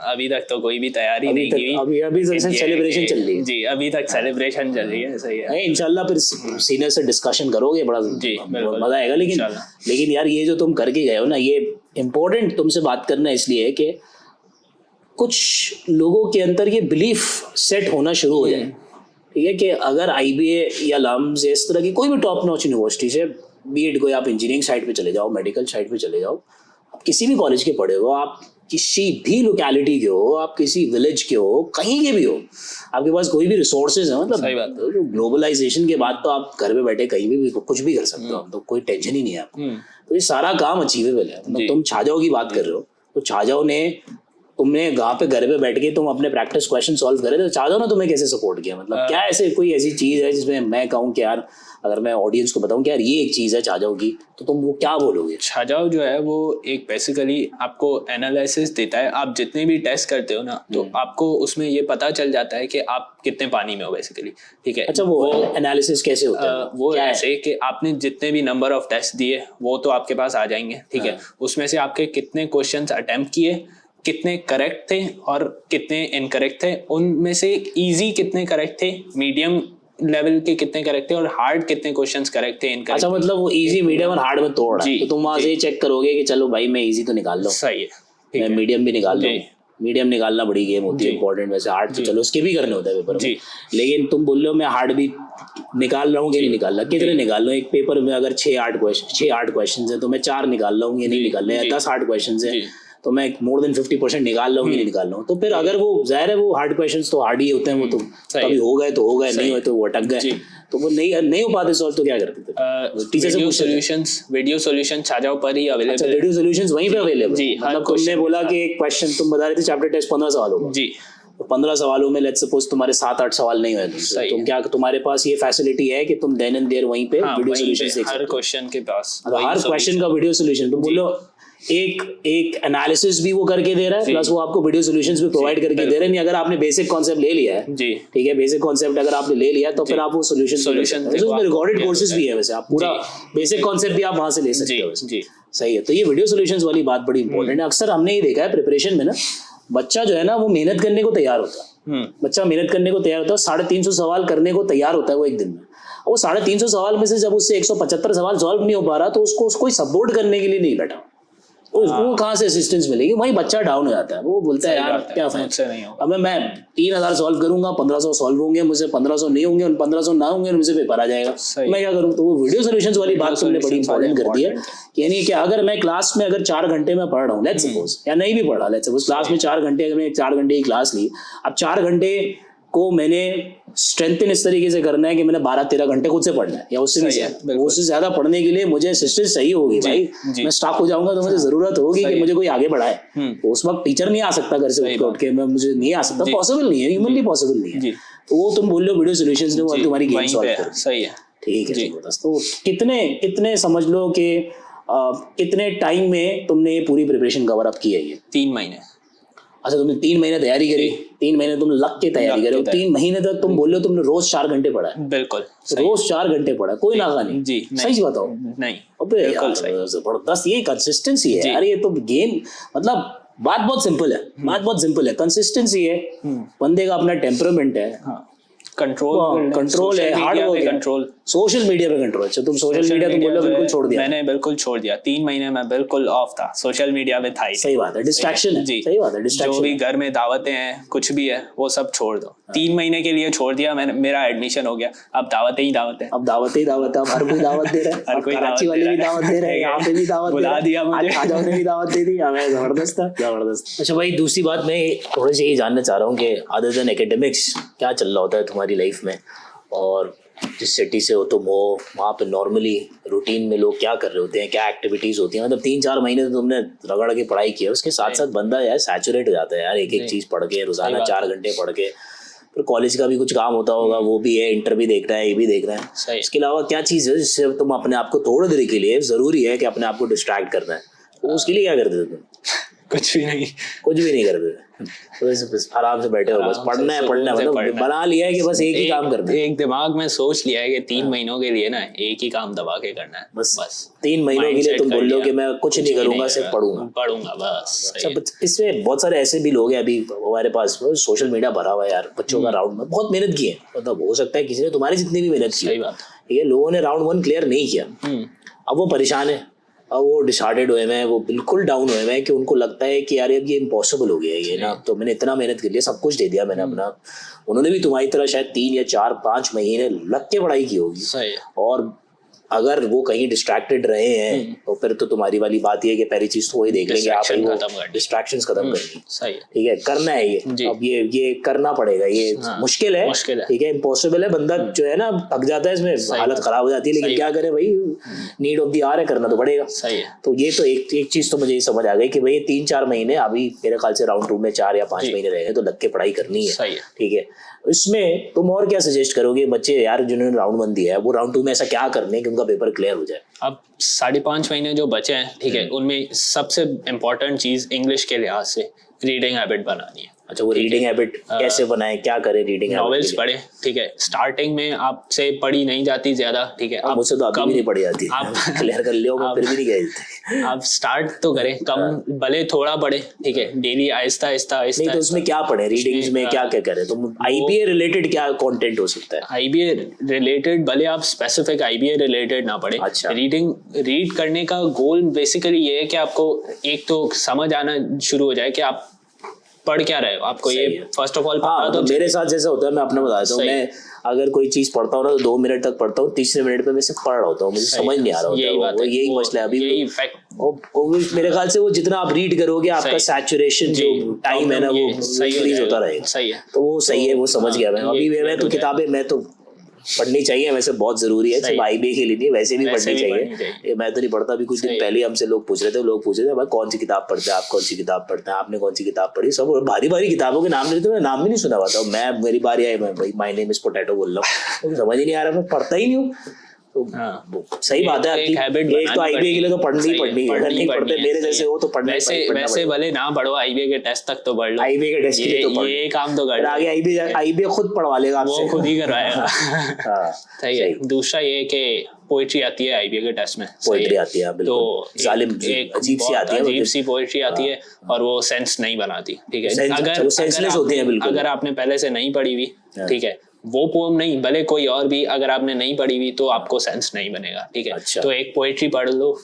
अभी तक तो कोई भी तैयारी नहीं की, अभी सेलिब्रेशन चल रही है जी, अभी तक सेलिब्रेशन चल रही है। सही है, इंशाल्लाह फिर सीनियर से डिस्कशन करोगे, बड़ा मजा आएगा। लेकिन यार ये जो तुम करके गए हो ना, ये इम्पोर्टेंट तुमसे बात करना इसलिए है कि कुछ लोगों के अंदर ये बिलीफ सेट होना शुरू हो जाए, ठीक है, कि अगर आईबीए या लम्स इस तरह की कोई भी टॉप नॉच यूनिवर्सिटी से, बीएड कोई आप इंजीनियरिंग साइड पे चले जाओ, मेडिकल साइड पे चले जाओ, आप किसी भी कॉलेज के पढ़े हो, आप किसी भी लोकेलिटी के हो, आप किसी विलेज के हो, कहीं के भी हो, आपके पास कोई भी रिसोर्सेज है, मतलब सही बात है। जो ग्लोबलाइजेशन के बाद तो आप घर पे बैठे कहीं भी कुछ भी कर सकते हो, तो कोई टेंशन ही नहीं है आपको। तो ये सारा काम अचीवेबल है। मतलब तुम छाजाओ की बात कर रहे हो, तो छाजाओ ने तुमने वहाँ पे घर पे बैठ के तुम अपने प्रैक्टिस क्वेश्चन सॉल्व करे, तो छाजाओ ने तुम्हें कैसे सपोर्ट किया? मतलब क्या ऐसे कोई ऐसी चीज है जिसमें मैं कहूँ कि यार, अगर मैं ऑडियंस को बताऊं कि यार ये एक चीज है छाजाओ की, तो तुम वो क्या बोलोगे? छाजाओ जो है वो एक बेसिकली आपको एनालिसिस देता है। आप जितने भी टेस्ट करते हो ना, तो आपको उसमें ये पता चल जाता है कि आप कितने पानी में हो बेसिकली, ठीक है। अच्छा, वो एनालिसिस कैसे होता है? वो ऐसे कि आपने जितने भी नंबर ऑफ टेस्ट दिए वो तो आपके पास आ जाएंगे, ठीक है। उसमें से आपके कितने क्वेश्चंस अटेम्प्ट किए, कितने करेक्ट थे और कितने इनकरेक्ट थे, उनमें से इजी कितने करेक्ट थे, मीडियम लेवल के कितने करेक्ट थे और हार्ड कितने क्वेश्चंस करेक्ट थे, इनकरेक्ट। अच्छा, मतलब वो इजी, मीडियम और हार्ड में तोड़ रहा है, तो तुम वहां से चेक करोगे कि चलो भाई मैं इजी तो निकाल लो, सही है, मैं मीडियम भी निकाल लो। मीडियम निकालना बड़ी गेम होती है, इंपॉर्टेंट। वैसे हार्ड तो चलो उसके भी करने होता है पेपर में, लेकिन तुम बोल रहे हो मैं हार्ड भी निकाल रहा हूँ कि नहीं निकाल रहा, कितने निकाल रहा हूँ? एक पेपर में अगर 6-8 क्वेश्चन है तो मैं 4 निकाल रहा हूँ, ये नहीं निकाल रहा है, 10-8 क्वेश्चन है तो मैं मोर देन 50% निकाल रहा हूँ, नहीं निकाल रहा हूँ। तो फिर अगर वो जाहिर है वो हार्ड क्वेश्चंस तो हार्ड ही होते हैं, वो तो कभी हो गए तो हो गए, नहीं हुए तो वो अटक गए, तो वो नहीं हो पाते सॉल्व, तो क्या करते थे? टीचर से पूछते। वीडियो सॉल्यूशन छाजाओ पर ही अवेलेबल। अच्छा, वीडियो सॉल्यूशंस वहीं पे अवेलेबल? जी। मतलब तुमने बोला कि एक क्वेश्चन तुम बता रहे थे चैप्टर टेस्ट 15 सवालों का, जी, तो 15 सवालों में लेट्स सपोज तुम्हारे 7-8 सवाल नहीं हुए, तुम क्या, तुम्हारे पास ये फैसिलिटी है कि तुम देन एंड देयर वहीं पे वीडियो सॉल्यूशन देख सकते हो? हर क्वेश्चन के पास, हर क्वेश्चन का वीडियो सॉल्यूशन। तुम बोलो एक एनालिसिस भी वो करके दे रहा है, प्लस वो आपको वीडियो सॉल्यूशंस भी प्रोवाइड करके दे रहे हैं। नहीं, अगर आपने बेसिक कॉन्सेप्ट ले लिया है, जी, ठीक है, बेसिक कॉन्सेप्ट अगर आपने ले लिया तो फिर आप वो सॉल्यूशन उसमें रिकॉर्डेड कोर्सेज भी है, वैसे आप पूरा बेसिक कॉन्सेप्ट भी आप वहां से ले सकते हो। जी, सही है। तो ये वीडियो सॉल्यूशंस वाली बात बड़ी इंपॉर्टेंट है। अक्सर हमने ये देखा है प्रिपरेशन में ना, बच्चा जो है ना वो मेहनत करने को तैयार होता है, बच्चा मेहनत करने को तैयार होता है, 350 सवाल करने को तैयार होता है वो एक दिन में, वो 350 सवाल में से जब उससे 175 सवाल सॉल्व नहीं हो पा रहा तो उसको कोई सपोर्ट करने के लिए नहीं बैठा। उसको कहाँ से असिस्टेंस मिलेगी? वही बच्चा डाउन हो जाता है, वो बोलता है यार क्या फायदा, अब मैं 3000 सॉल्व करूंगा, 1500 सॉल्व होंगे, मुझसे 1500 नहीं होंगे, 1500 ना होंगे, मुझसे पेपर आ जाएगा, मैं क्या करूँ? तो वो वीडियो सोल्यूशंस वाली बात तुमने बड़ी इंपॉर्टेंट कर दी है, यानी कि अगर मैं क्लास में अगर 4 घंटे में पढ़ रहा हूँ, लेट्स सपोज, या नहीं भी पढ़ा, लेट्स सपोज क्लास में 4 घंटे, अगर मैं 4 घंटे की क्लास ली, अब 4 घंटे को मैंने स्ट्रेंथन इस तरीके से करना है कि मैंने 12-13 घंटे खुद से पढ़ना है, या उससे भी उससे ज्यादा पढ़ने के लिए मुझे असिस्टेंस चाहिए होगी भाई। मैं स्टॉप हो जाऊंगा तो मुझे जरूरत होगी कि मुझे कोई आगे बढ़ाए। तो उस वक्त टीचर नहीं आ सकता घर से उठ के, मैं मुझे नहीं आ सकता, पॉसिबल नहीं है, ह्यूमनली पॉसिबल नहीं है। तो वो तुम बोल रहे हो वीडियो सॉल्यूशंस ने वो तुम्हारी गेम सॉल्व कर, सही है, ठीक है। तो कितने समझ लो कि कितने टाइम में तुमने ये पूरी प्रिपरेशन कवर अप की है? ये 3 महीने। अच्छा, तुमने 3 महीने तैयारी करी, 3 महीने तुम लग के तैयारी करे, 3 महीने तक तुम बोल रहे हो तुमने रोज 4 घंटे पढ़ा है? बिल्कुल, रोज 4 घंटे पढ़ा, कोई नागा नहीं जी, सही बताओ? नहीं, अबे यार जबरदस्त, ये कंसिस्टेंसी है यार, ये तो गेम, मतलब बात बहुत सिंपल है, बात बहुत सिंपल है, कंसिस्टेंसी है, बंदे का अपना टेम्परामेंट है, कंट्रोल है, hard work, control, social media पे कंट्रोल। अच्छा, तुम सोशल मीडिया तुम बोलो बिल्कुल छोड़ दिया? मैंने बिल्कुल छोड़ दिया, 3 महीने में बिल्कुल ऑफ था, सोशल मीडिया पे था ही। सही बात है, डिस्ट्रैक्शन है जी, सही बात है, डिस्ट्रैक्शन। जो भी घर में दावतें हैं, कुछ भी है, वो सब छोड़ दो। 3 महीने के लिए छोड़ दिया मैंने, मेरा एडमिशन हो गया, अब दावतें ही दावत है, अब दावतें ही दावत है, अब हर कोई दावत दे रहा है, हर कोई कराची वाले भी दावत दे रहे हैं, यहाँ पे भी दावत बुला दिया मुझे, खाजाओं ने भी दावत दे दी, हमें जबरदस्त था, जबरदस्त। अच्छा भाई, दूसरी बात मैं थोड़ी सी ये जानना चाह रहा हूँ कि अदर देन एकेडमिक्स क्या चल रहा होता है तुम्हारी लाइफ में, और जिस सिटी से हो तुम हो वहाँ पे नॉर्मली रूटीन में लोग क्या कर रहे होते हैं, क्या एक्टिविटीज होती हैं? मतलब 3-4 महीने तो तुमने रगड़ के पढ़ाई की है, उसके साथ साथ बंदा यार सैचुरेट हो जाता है यार, एक चीज पढ़ के, रोजाना 4 घंटे पढ़ के, फिर कॉलेज का भी कुछ काम होता होगा, वो भी है, इंटर भी देखना है, ये भी देखना है, इसके अलावा क्या चीज़ है जिससे तुम अपने आप को थोड़ी देर के लिए, जरूरी है कि अपने आप को डिस्ट्रैक्ट करना है, तो उसके लिए क्या करते थे तुम? कुछ भी नहीं करते थे, बस आराम से बैठे हो, बस पढ़ना है, मतलब बना लिया है कि बस एक ही काम करना है, एक दिमाग में सोच लिया है कि 3 महीनों के लिए ना एक ही काम दबा के करना है, बस 3 महीनों के लिए तुम बोल लो कि मैं कुछ नहीं करूंगा, सिर्फ पढ़ूंगा बस। इसमें बहुत सारे ऐसे भी लोग हैं, अभी हमारे पास सोशल मीडिया भरा हुआ है यार, बच्चों का राउंड में बहुत मेहनत की है, मतलब हो सकता है किसी ने तुम्हारी जितनी भी मेहनत की, सही बात, ठीक है, लोगों ने राउंड 1 क्लियर नहीं किया, अब वो परेशान है, अब वो डिसहार्टेड हुए हैं, वो बिल्कुल डाउन हुए हैं कि उनको लगता है कि यार अब ये इम्पॉसिबल हो गया है, ये ना, तो मैंने इतना मेहनत कर लिया, सब कुछ दे दिया मैंने अपना, उन्होंने भी तुम्हारी तरह शायद 3 या 4-5 महीने लग के पढ़ाई की होगी, सही है। और अगर वो कहीं डिस्ट्रैक्टेड रहे हैं तो फिर तो तुम्हारी वाली बात ये है कि पहली चीज तो वही देख लेंगे आप, डिस्ट्रैक्शंस खत्म करनी, सही है, ठीक है, करना है ये, अब ये करना पड़ेगा, ये मुश्किल है, ठीक है, इम्पॉसिबल है, बंदा जो है ना थक जाता है इसमें, हालत खराब हो जाती है, लेकिन क्या करे भाई, नीड ऑफ द आवर है, करना तो पड़ेगा, सही है। तो ये तो एक चीज तो मुझे ये समझ आ गई कि भाई 3-4 महीने, अभी मेरे ख्याल से राउंड 2 में 4 या 5 महीने रहेंगे, तो लग के पढ़ाई करनी है, ठीक है। इसमें तुम और क्या सजेस्ट करोगे बच्चे यार जिन्होंने राउंड 1 दिया है, वो राउंड 2 में ऐसा क्या करने कि उनका पेपर क्लियर हो जाए? अब 5.5 महीने जो बचे हैं, ठीक है, उनमें सबसे इम्पोर्टेंट चीज इंग्लिश के लिहाज से रीडिंग हैबिट बनानी है। अच्छा, वो रीडिंग हैबिट कैसे बनाए, क्या करें रीडिंग हैबिट? नॉवेल्स पढ़े, ठीक है, स्टार्टिंग में आपसे पढ़ी नहीं जाती ज्यादा, ठीक है, मुझसे तो अभी भी नहीं पढ़ी जाती, आप क्लियर कर लियो, मैं फिर भी नहीं गए, आप स्टार्ट तो करें, कम भले थोड़ा पढ़े, ठीक है, डेली आहिस्ता आहिस्ता। नहीं तो उसमें क्या पढ़े, रीडिंग्स में क्या क्या करें? तो आईबीए रिलेटेड क्या कंटेंट हो सकता है? आईबीए रिलेटेड भले आप स्पेसिफिक आईबीए रिलेटेड ना पढ़े, अच्छा, रीड करने का गोल बेसिकली ये है कि आपको एक तो समझ आना शुरू हो जाए कि आप पढ़ क्या रहे हो, आपको ये फर्स्ट ऑफ ऑल पता। तो मेरे साथ जैसा होता है, मैं अपना बता देता हूँ, मैं अगर कोई चीज पढ़ता हूँ ना तो 2 मिनट तक पढ़ता हूँ, 30वें मिनट पे मैं सिर्फ पढ़ रहा होता हूँ, मुझे समझ नहीं आ रहा होता है, यही मसला है अभी। मेरे ख्याल से वो जितना आप रीड करोगे आपका सैचुरेशन जो टाइम है ना वो इंक्रीज होता रहेगा, सही है, तो वो सही है, वो समझ गया मैं। अभी मैं तो किताबें मैं तो पढ़नी चाहिए, वैसे बहुत जरूरी है, सिर्फ आईबीए के लिए नहीं, वैसे भी पढ़नी चाहिए, मैं तो नहीं पढ़ता। अभी कुछ दिन पहले हमसे लोग पूछ रहे थे भाई कौन सी किताब पढ़ते हैं आप, कौन सी किताब पढ़ते हैं आपने, कौन सी किताब पढ़ी, सब भारी भारी किताबों के नाम लेते, मैं नाम भी नहीं सुना हुआ था, मैं मेरी बारी आई, मैं भाई माय नेम इज पोटैटो बोल रहा हूँ, समझ ही नहीं आ रहा, मैं पढ़ता ही नहीं हूँ। तो सही बात है, एक तो आईबीए के लिए तो पढ़नी है, अगर नहीं पढ़ते मेरे जैसे हो तो पढ़ना वैसे भले ना पढ़ो, आईबीए के टेस्ट तक तो पढ़ लो, आईबीए के टेस्ट के लिए तो पढ़, ये काम तो कर, आगे आईबीए खुद पढ़वा लेगा आपसे, वो खुद ही करवाएगा। सही है। दूसरा ये कि पोएट्री आती है आईबीए के टेस्ट में, पोएट्री आती है, तो जालिम अजीब सी आती है, अजीब सी पोएट्री आती है और वो सेंस नहीं बनाती, ठीक है, अगर सेंसलेस होती है बिल्कुल, अगर आपने पहले से नहीं पढ़ी हुई, ठीक है, वो पोम नहीं, भले कोई और भी अगर आपने नहीं पढ़ी हुई तो आपको सेंस नहीं बनेगा, ठीक है। अच्छा। तो एक पोएट्री पढ़ लो,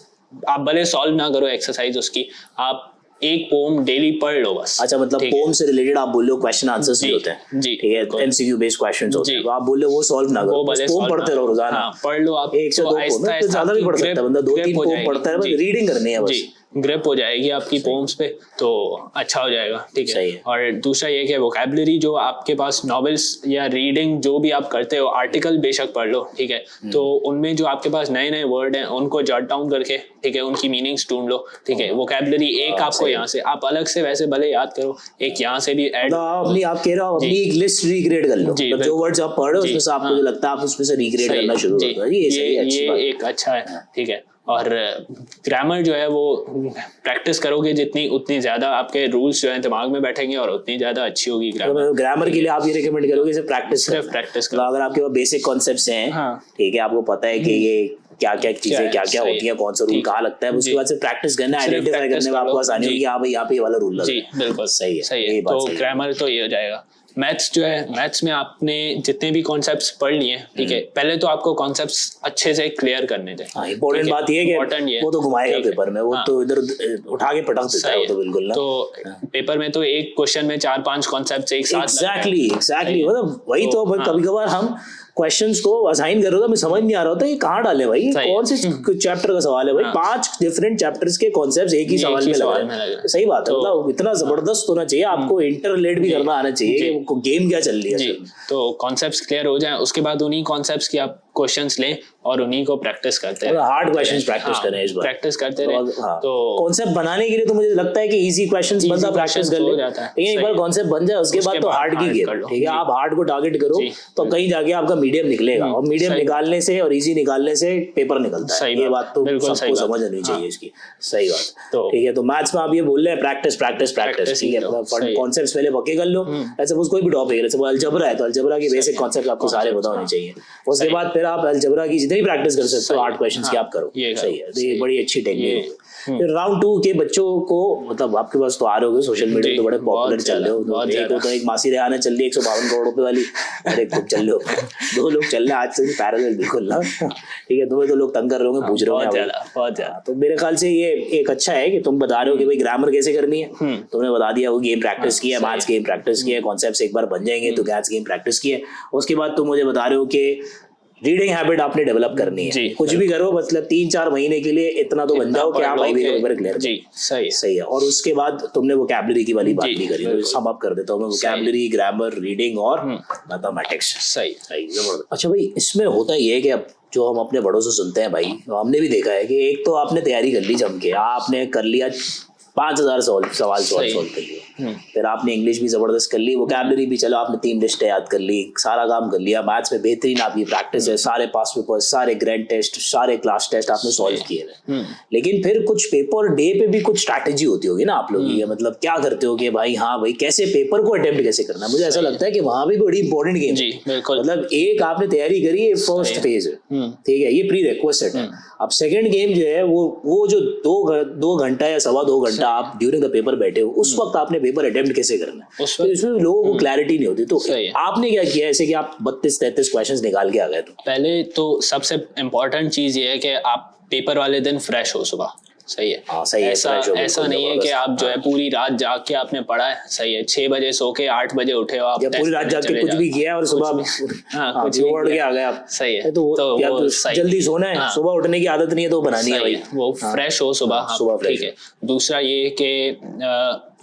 आप भले सॉल्व ना करो एक्सरसाइज उसकी, आप एक पोम डेली पढ़ लो बस। अच्छा, मतलब पोम से रिलेटेड आप बोल रहे हो क्वेश्चन आंसर्स भी होते हैं, जी, ठीक है, एमसीक्यू बेस्ड क्वेश्चंस होते हैं, तो आप बोल रहे हो वो सॉल्व ना करो, पोम पढ़ते रहो रोजाना। हाँ, पढ़ लो आप, एक से दो पोम, तो ज्यादा भी पढ़ सकता है बंदा, 2-3 पोम पढ़ता है, बस रीडिंग करनी है बस, ग्रिप हो जाएगी आपकी पोम्स पे, तो अच्छा हो जाएगा, ठीक है। और दूसरा ये कि वोकैबुलरी जो आपके पास नॉवेल्स या रीडिंग जो भी आप करते हो, आर्टिकल बेशक पढ़ लो, ठीक है, तो उनमें जो आपके पास नए नए वर्ड हैं उनको जॉट डाउन करके, ठीक है, उनकी मीनिंग्स ढूंढ लो, ठीक है। वोकैबुलरी एक आपको यहाँ से, आप अलग से वैसे भले याद करो, एक यहाँ से भी ऐड, अपनी आप कह रहे हो अपनी एक लिस्ट रिक्रिएट कर लो, जो वर्ड्स आप पढ़ रहे हो उसमें से आपको जो लगता है आप उसमें से रिक्रिएट करना शुरू कर दो, ये एक अच्छा है, ठीक है। और ग्रामर जो है वो प्रैक्टिस करोगे जितनी, उतनी ज्यादा आपके रूल्स जो है दिमाग में बैठेंगे और उतनी ज्यादा अच्छी होगी ग्रामर। ग्रामर के लिए आप ये रिकमेंड करोगे सिर्फ प्रैक्टिस करो। अगर आपके पास बेसिक कॉन्सेप्ट्स हैं, ठीक है, आपको पता है कि ये क्या क्या चीजें क्या क्या होती है, कौन सा रूल कहाँ लगता है, उसके बाद से प्रैक्टिस करना, आइडेंटिफाई करने में आपको आसानी होगी, हाँ भाई यहाँ पे ये वाला रूल लगा। जी बिल्कुल सही है। तो ग्रामर तो ये हो जाएगा। मैथ्स जो है, मैथ्स में आपने जितने भी कॉन्सेप्ट्स पढ़ लिए, ठीक है, पहले तो आपको कॉन्सेप्ट्स अच्छे से क्लियर करने थे। इंपॉर्टेंट बात ये है कि वो तो घुमाएगा पेपर में, वो तो इधर उठा के पटक देता है, वो तो बिल्कुल ना। तो पेपर में तो एक क्वेश्चन में 4-5 कॉन्सेप्ट्स एक साथ, एग्जैक्टली मतलब वही तो कभी कभार हम क्वेश्चंस को असाइन कर रहा था, मैं समझ नहीं आ रहा था ये कहाँ डाले भाई, कौन से चैप्टर का सवाल है भाई, 5 डिफरेंट चैप्टर्स के कॉन्सेप्ट्स एक ही सवाल में लगा। सही बात है, मतलब इतना जबरदस्त होना चाहिए, आपको इंटरलेट भी करना आना चाहिए, गेम क्या चल रही है। तो कॉन्सेप्ट्स क्लियर हो जाए, उसके बाद उन्हीं कॉन्सेप्ट्स की आप क्वेश्चंस लें और उन्हीं को प्रैक्टिस करते हैं, हार्ड क्वेश्चंस प्रैक्टिस करें इस बार, प्रैक्टिस करते रहे। तो कॉन्सेप्ट बनाने के लिए तो मुझे लगता है कि इजी क्वेश्चंस बंदा प्रैक्टिस कर ले, लेकिन एक बार कॉन्सेप्ट बन जाए उसके बाद तो हार्ड की गेम, ठीक है, आप हार्ड को टारगेट करो तो कहीं जाके आपका मीडियम निकलेगा, और मीडियम निकालने से और इजी निकालने से पेपर निकलता है, ये बात तो सबको समझ आनी चाहिए इसकी। सही बात, ठीक है। तो मैथ्स में आप ये बोल रहे हैं प्रैक्टिस प्रैक्टिस प्रैक्टिस, ठीक है, कॉन्सेप्ट्स पहले पक्के कर लो। ऐसे कोई भी टॉपिक है, जैसे अलजेब्रा है तो अलजेब्रा के बेसिक कॉन्सेप्ट आपको सारे पता होने चाहिए, उसके बाद फिर आप अलजेब्रा की जितनी प्रैक्टिस कर सकते हो 8 क्वेश्चंस की आप करो। सही है, तो ये बड़ी अच्छी टेक्निक है। फिर राउंड 2 के बच्चों को, मतलब आपके पास तो आ रहे हो सोशल मीडिया तो बड़े पॉपुलर चल रहे हो, तो एक मासी रेहाना चल रही है 152 करोड़ रुपए वाली, और एक तुम चल रहे हो, 2 लोग चल रहे हैं आज से पैरेलल, बिल्कुल ना, ठीक है। तुम्हें तो लोग तंग कर रहे होंगे, पूछ रहे होंगे बहुत ज्यादा। तो मेरे ख्याल से ये एक अच्छा है कि तुम बता रहे हो कि भाई ग्रामर कैसे करनी है, तुमने बता दिया, वो गेम प्रैक्टिस किया, मैथ्स गेम प्रैक्टिस किया, कॉन्सेप्ट्स एक बार बन जाएंगे तो मैथ्स गेम प्रैक्टिस किया, उसके बाद तुम मुझे बता रहे हो कि रीडिंग हैबिट आपने डेवलप करनी है, कुछ भी करो मतलब 3-4 महीने के लिए इतना तो बन जाओ कि आप आईबी का पेपर क्लियर करो। सही है। और उसके बाद तुमने वोकैबुलरी की वाली बात भी करी, तो सम अप कर देता हूँ मैं, वोकैबुलरी, ग्रामर, रीडिंग और मैथमेटिक्स। सही। अच्छा भाई, इसमें होता ये है कि अब जो हम अपने बड़ों से सुनते हैं भाई, हमने भी देखा है कि एक तो आपने तैयारी कर ली जम के, आपने कर लिया 5000 सवाल सॉल्व कर लिए, फिर आपने इंग्लिश भी जबरदस्त कर ली, वोकैबुलरी भी चलो आपने 3 लिस्टें याद कर ली, सारा काम कर लिया, मैथ्स में बेहतरीन आपकी प्रैक्टिस है, सारे पास पेपर्स, सारे ग्रैंड टेस्ट, सारे क्लास टेस्ट आपने सॉल्व किए हैं। लेकिन फिर कुछ पेपर डे पे भी कुछ स्ट्रैटेजी होती होगी ना आप लोगों की, मतलब क्या करते हो कि भाई हाँ भाई कैसे पेपर को अटेम्प्ट कैसे करना है, मुझे ऐसा लगता है कि वहां भी बड़ी इंपॉर्टेंट गेम है। मतलब एक आपने तैयारी करी है, फर्स्ट फेज है, ठीक है, ये प्री रिक्वेस्ट है। अब सेकंड गेम जो है वो जो 2 घंटा या 2.25 घंटा आप ड्यूरिंग द पेपर बैठे हो, उस वक्त आपने पेपर अटेम्प्ट कैसे करना है, तो इसमें लोगों को क्लैरिटी नहीं होती। तो आपने क्या किया ऐसे कि आप 32-33 क्वेश्चंस निकाल के आ गए? तो पहले तो सबसे इम्पोर्टेंट चीज ये है कि आप पेपर वाले दिन फ्रेश हो सुबह। सही है। सही है। ऐसा नहीं है कि आप जो है पूरी रात जाग के आपने पढ़ा है। सही है, 6 बजे सो के 8 बजे उठे हो आप, पूरी रात जाग के कुछ भी किया और सुबह कुछ उड़ के आ गए आप। सही है, तो जल्दी सोना है, सुबह उठने की आदत नहीं है तो बनानी है भाई, वो फ्रेश हो सुबह, ठीक है। दूसरा ये कि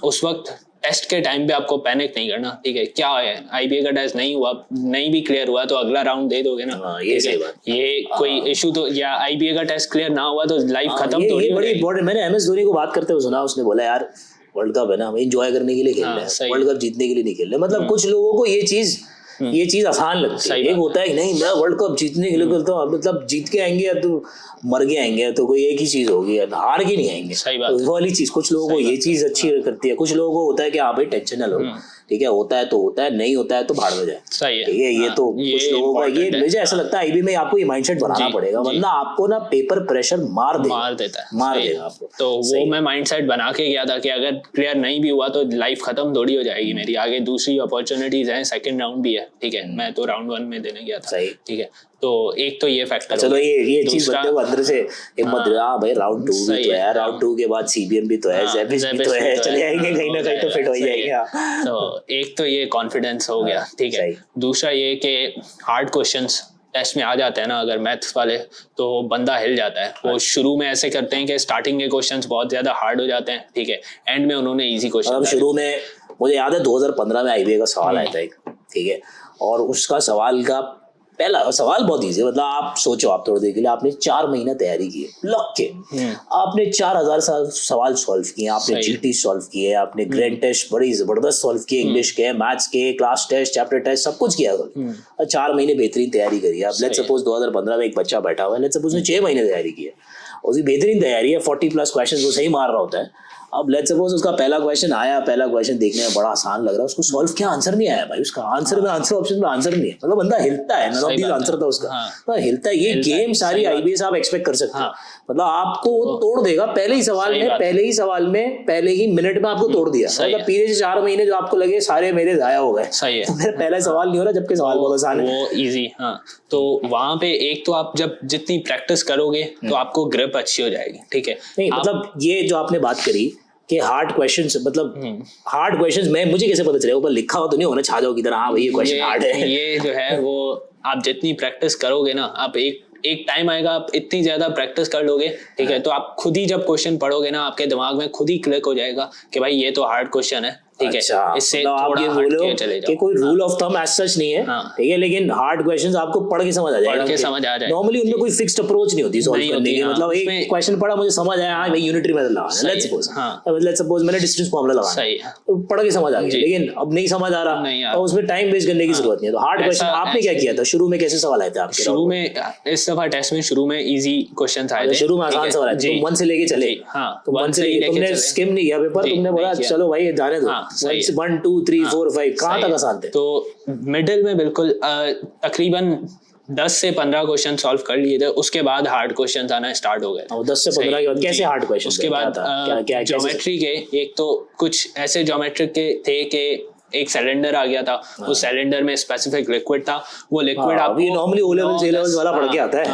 उस वक्त टेस्ट के टाइम पे आपको पैनिक नहीं करना, ठीक है। क्या है, आईबीए का टेस्ट नहीं हुआ, नहीं भी क्लियर हुआ तो अगला राउंड दे दोगे ना, ये सही बात। ये कोई इशू तो, या आईबीए का टेस्ट क्लियर ना हुआ तो लाइफ खत्म तो नहीं। बड़ी इंपॉर्टेंट, मैंने एमएस धोनी को बात करते हुए सुना, उसने बोला यार वर्ल्ड कप है ना, हम एंजॉय करने के लिए खेल रहे हैं, वर्ल्ड कप जीतने के लिए नहीं खेल रहे। मतलब कुछ लोगों को ये चीज आसान लगती है। एक होता है कि नहीं मैं वर्ल्ड कप जीतने के लिए खेलता हूँ, मतलब जीत के आएंगे या तो मर के आएंगे, तो कोई एक ही चीज होगी, हार के नहीं आएंगे। सही बात। तो वाली चीज कुछ लोगों को ये चीज अच्छी करती है, कुछ लोगों को होता है कि हाँ भाई टेंशन ना लो, ठीक है, होता है तो होता है, नहीं होता है तो भाड़ में जाए। सही है, ठीक है, ये तो कुछ लोगों का, ये मुझे ऐसा लगता है आईबी में आपको ये माइंडसेट बनाना पड़ेगा, वरना आपको ना पेपर प्रेशर मार देता है, मार देगा आपको। तो वो मैं माइंडसेट बना के गया था कि अगर क्लियर नहीं भी हुआ तो लाइफ खत्म थोड़ी हो जाएगी मेरी, आगे दूसरी अपॉर्चुनिटीज हैं, सेकंड राउंड भी है, ठीक है, मैं तो राउंड 1 में देने गया था, ठीक है। तो एक तो ये फैक्टर, चलो ये चीज बंदे को अंदर से हिम्मत दे, हाँ भाई राउंड 2 भी तो है, राउंड 2 के बाद सीबीएम भी तो है, जेबिस भी तो है, चले जाएंगे कहीं ना कहीं तो फिट हो जाएगा। तो एक तो ये कॉन्फिडेंस हो गया, ठीक है। दूसरा ये कि हार्ड क्वेश्चंस टेस्ट में आ जाते हैं ना अगर मैथ्स वाले, तो बंदा हिल जाता है। वो शुरू में ऐसे करते हैं कि स्टार्टिंग के क्वेश्चंस बहुत ज्यादा हार्ड हो जाते हैं, ठीक है, एंड में उन्होंने इजी क्वेश्चन। शुरू में मुझे याद है 2015 में आईबीए का सवाल आया था एक, ठीक है, और उसका सवाल का पहला सवाल बहुत इजी, मतलब आप सोचो, आप थोड़ी देर के लिए आपने 4 महीने तैयारी की है लग के, आपने 4000 सवाल सॉल्व किए, आपने जीटी सॉल्व किए, आपने ग्रेड टेस्ट बड़ी जबरदस्त सॉल्व किए, इंग्लिश के, मैथ्स के, क्लास टेस्ट, चैप्टर टेस्ट, सब कुछ किया और 4 महीने बेहतरीन तैयारी करी। अब लेट्स सपोज 2015 में एक बच्चा बैठा हुआ है, लेट्स सपोज उसने 6 महीने तैयारी की है, उसकी बेहतरीन तैयारी है, 40+ क्वेश्चन वो सही मार रहा होता है। अब लेट्स सपोज उसका पहला क्वेश्चन आया, पहला क्वेश्चन देखने में बड़ा आसान लग रहा है, उसको सॉल्व किया, आंसर नहीं आया भाई, उसका आंसर ऑप्शन में आंसर नहीं है, मतलब बंदा हिलता है, नॉट दिस आंसर था उसका, तो हिलता है। ये गेम सारी आईबीएस आप एक्सपेक्ट कर सकते हो, मतलब आपको वो तोड़ देगा पहले ही सवाल में, पहले ही मिनट में आपको तोड़ दिया, मतलब पीछे से 4 महीने जो आपको लगे सारे मेरे जाया हो गए। सही है, मेरा पहला सवाल नहीं हो रहा जबकि सवाल बहुत आसान है, वो इजी। हाँ, तो वहां पे एक तो आप जब जितनी प्रैक्टिस करोगे तो आपको ग्रिप अच्छी हो जाएगी, ठीक है। नहीं मतलब ये जो आपने बात करी कि हार्ड क्वेश्चंस, मतलब हार्ड क्वेश्चंस में मुझे कैसे पता चलेगा, ऊपर लिखा हो तो नहीं होना, छा जाओ किधर, हाँ भाई ये क्वेश्चन हार्ड है। ये जो है वो आप जितनी प्रैक्टिस करोगे ना, आप एक टाइम आएगा आप इतनी ज्यादा प्रैक्टिस कर लोगे, ठीक है, तो आप खुद ही जब क्वेश्चन पढ़ोगे ना, आपके दिमाग में खुद ही क्लिक हो जाएगा कि भाई ये तो हार्ड क्वेश्चन है, ठीक है। इससे आप ये बोलो कि कोई rule of thumb as such नहीं है, ठीक है, लेकिन हार्ड क्वेश्चंस आपको पढ़ के समझ आ जाएगा, नॉर्मली उनमें कोई फिक्स्ड अप्रोच नहीं होती सॉल्व करने की, मतलब एक क्वेश्चन पढ़ा मुझे समझ आया, हाँ भाई यूनिटरी मेथड लगाना, लेट्स सपोज मैंने डिस्टेंस फार्मूला लगाना, तो पढ़ के समझ आ गया, लेकिन अब नहीं समझ आ रहा तो उसमें टाइम वेस्ट करने की जरूरत नहीं है। तो हार्ड क्वेश्चन आपने क्या किया था शुरू में, कैसे सवाल आए थे आपके? शुरू में इस दफा टेस्ट में शुरू में इजी क्वेश्चंस आए थे, शुरू में आसान सवाल आए थे, तुम 1 से लेके चले, तो 1 से लेके तुमने स्किम नहीं किया पेपर, तुमने बोला चलो भाई जाने दो, 1 2 3 4 5 कहाँ तक आसान थे? तो मिडिल में बिल्कुल तकरीबन 10 से 15 क्वेश्चन सॉल्व कर लिए थे, उसके बाद हार्ड क्वेश्चन आना स्टार्ट हो गए। 10 से 15 के बाद कैसे हार्ड क्वेश्चन? उसके बाद ज्योमेट्री के एक तो कुछ ऐसे ज्योमेट्रिक के थे कि एक सिलेंडर आ गया था, उस सिलेंडर में स्पेसिफिक लिक्विड था, वो लिक्विड आपको ये नॉर्मली ओ लेवल जे लेवल्स वाला पढ़ के आता है,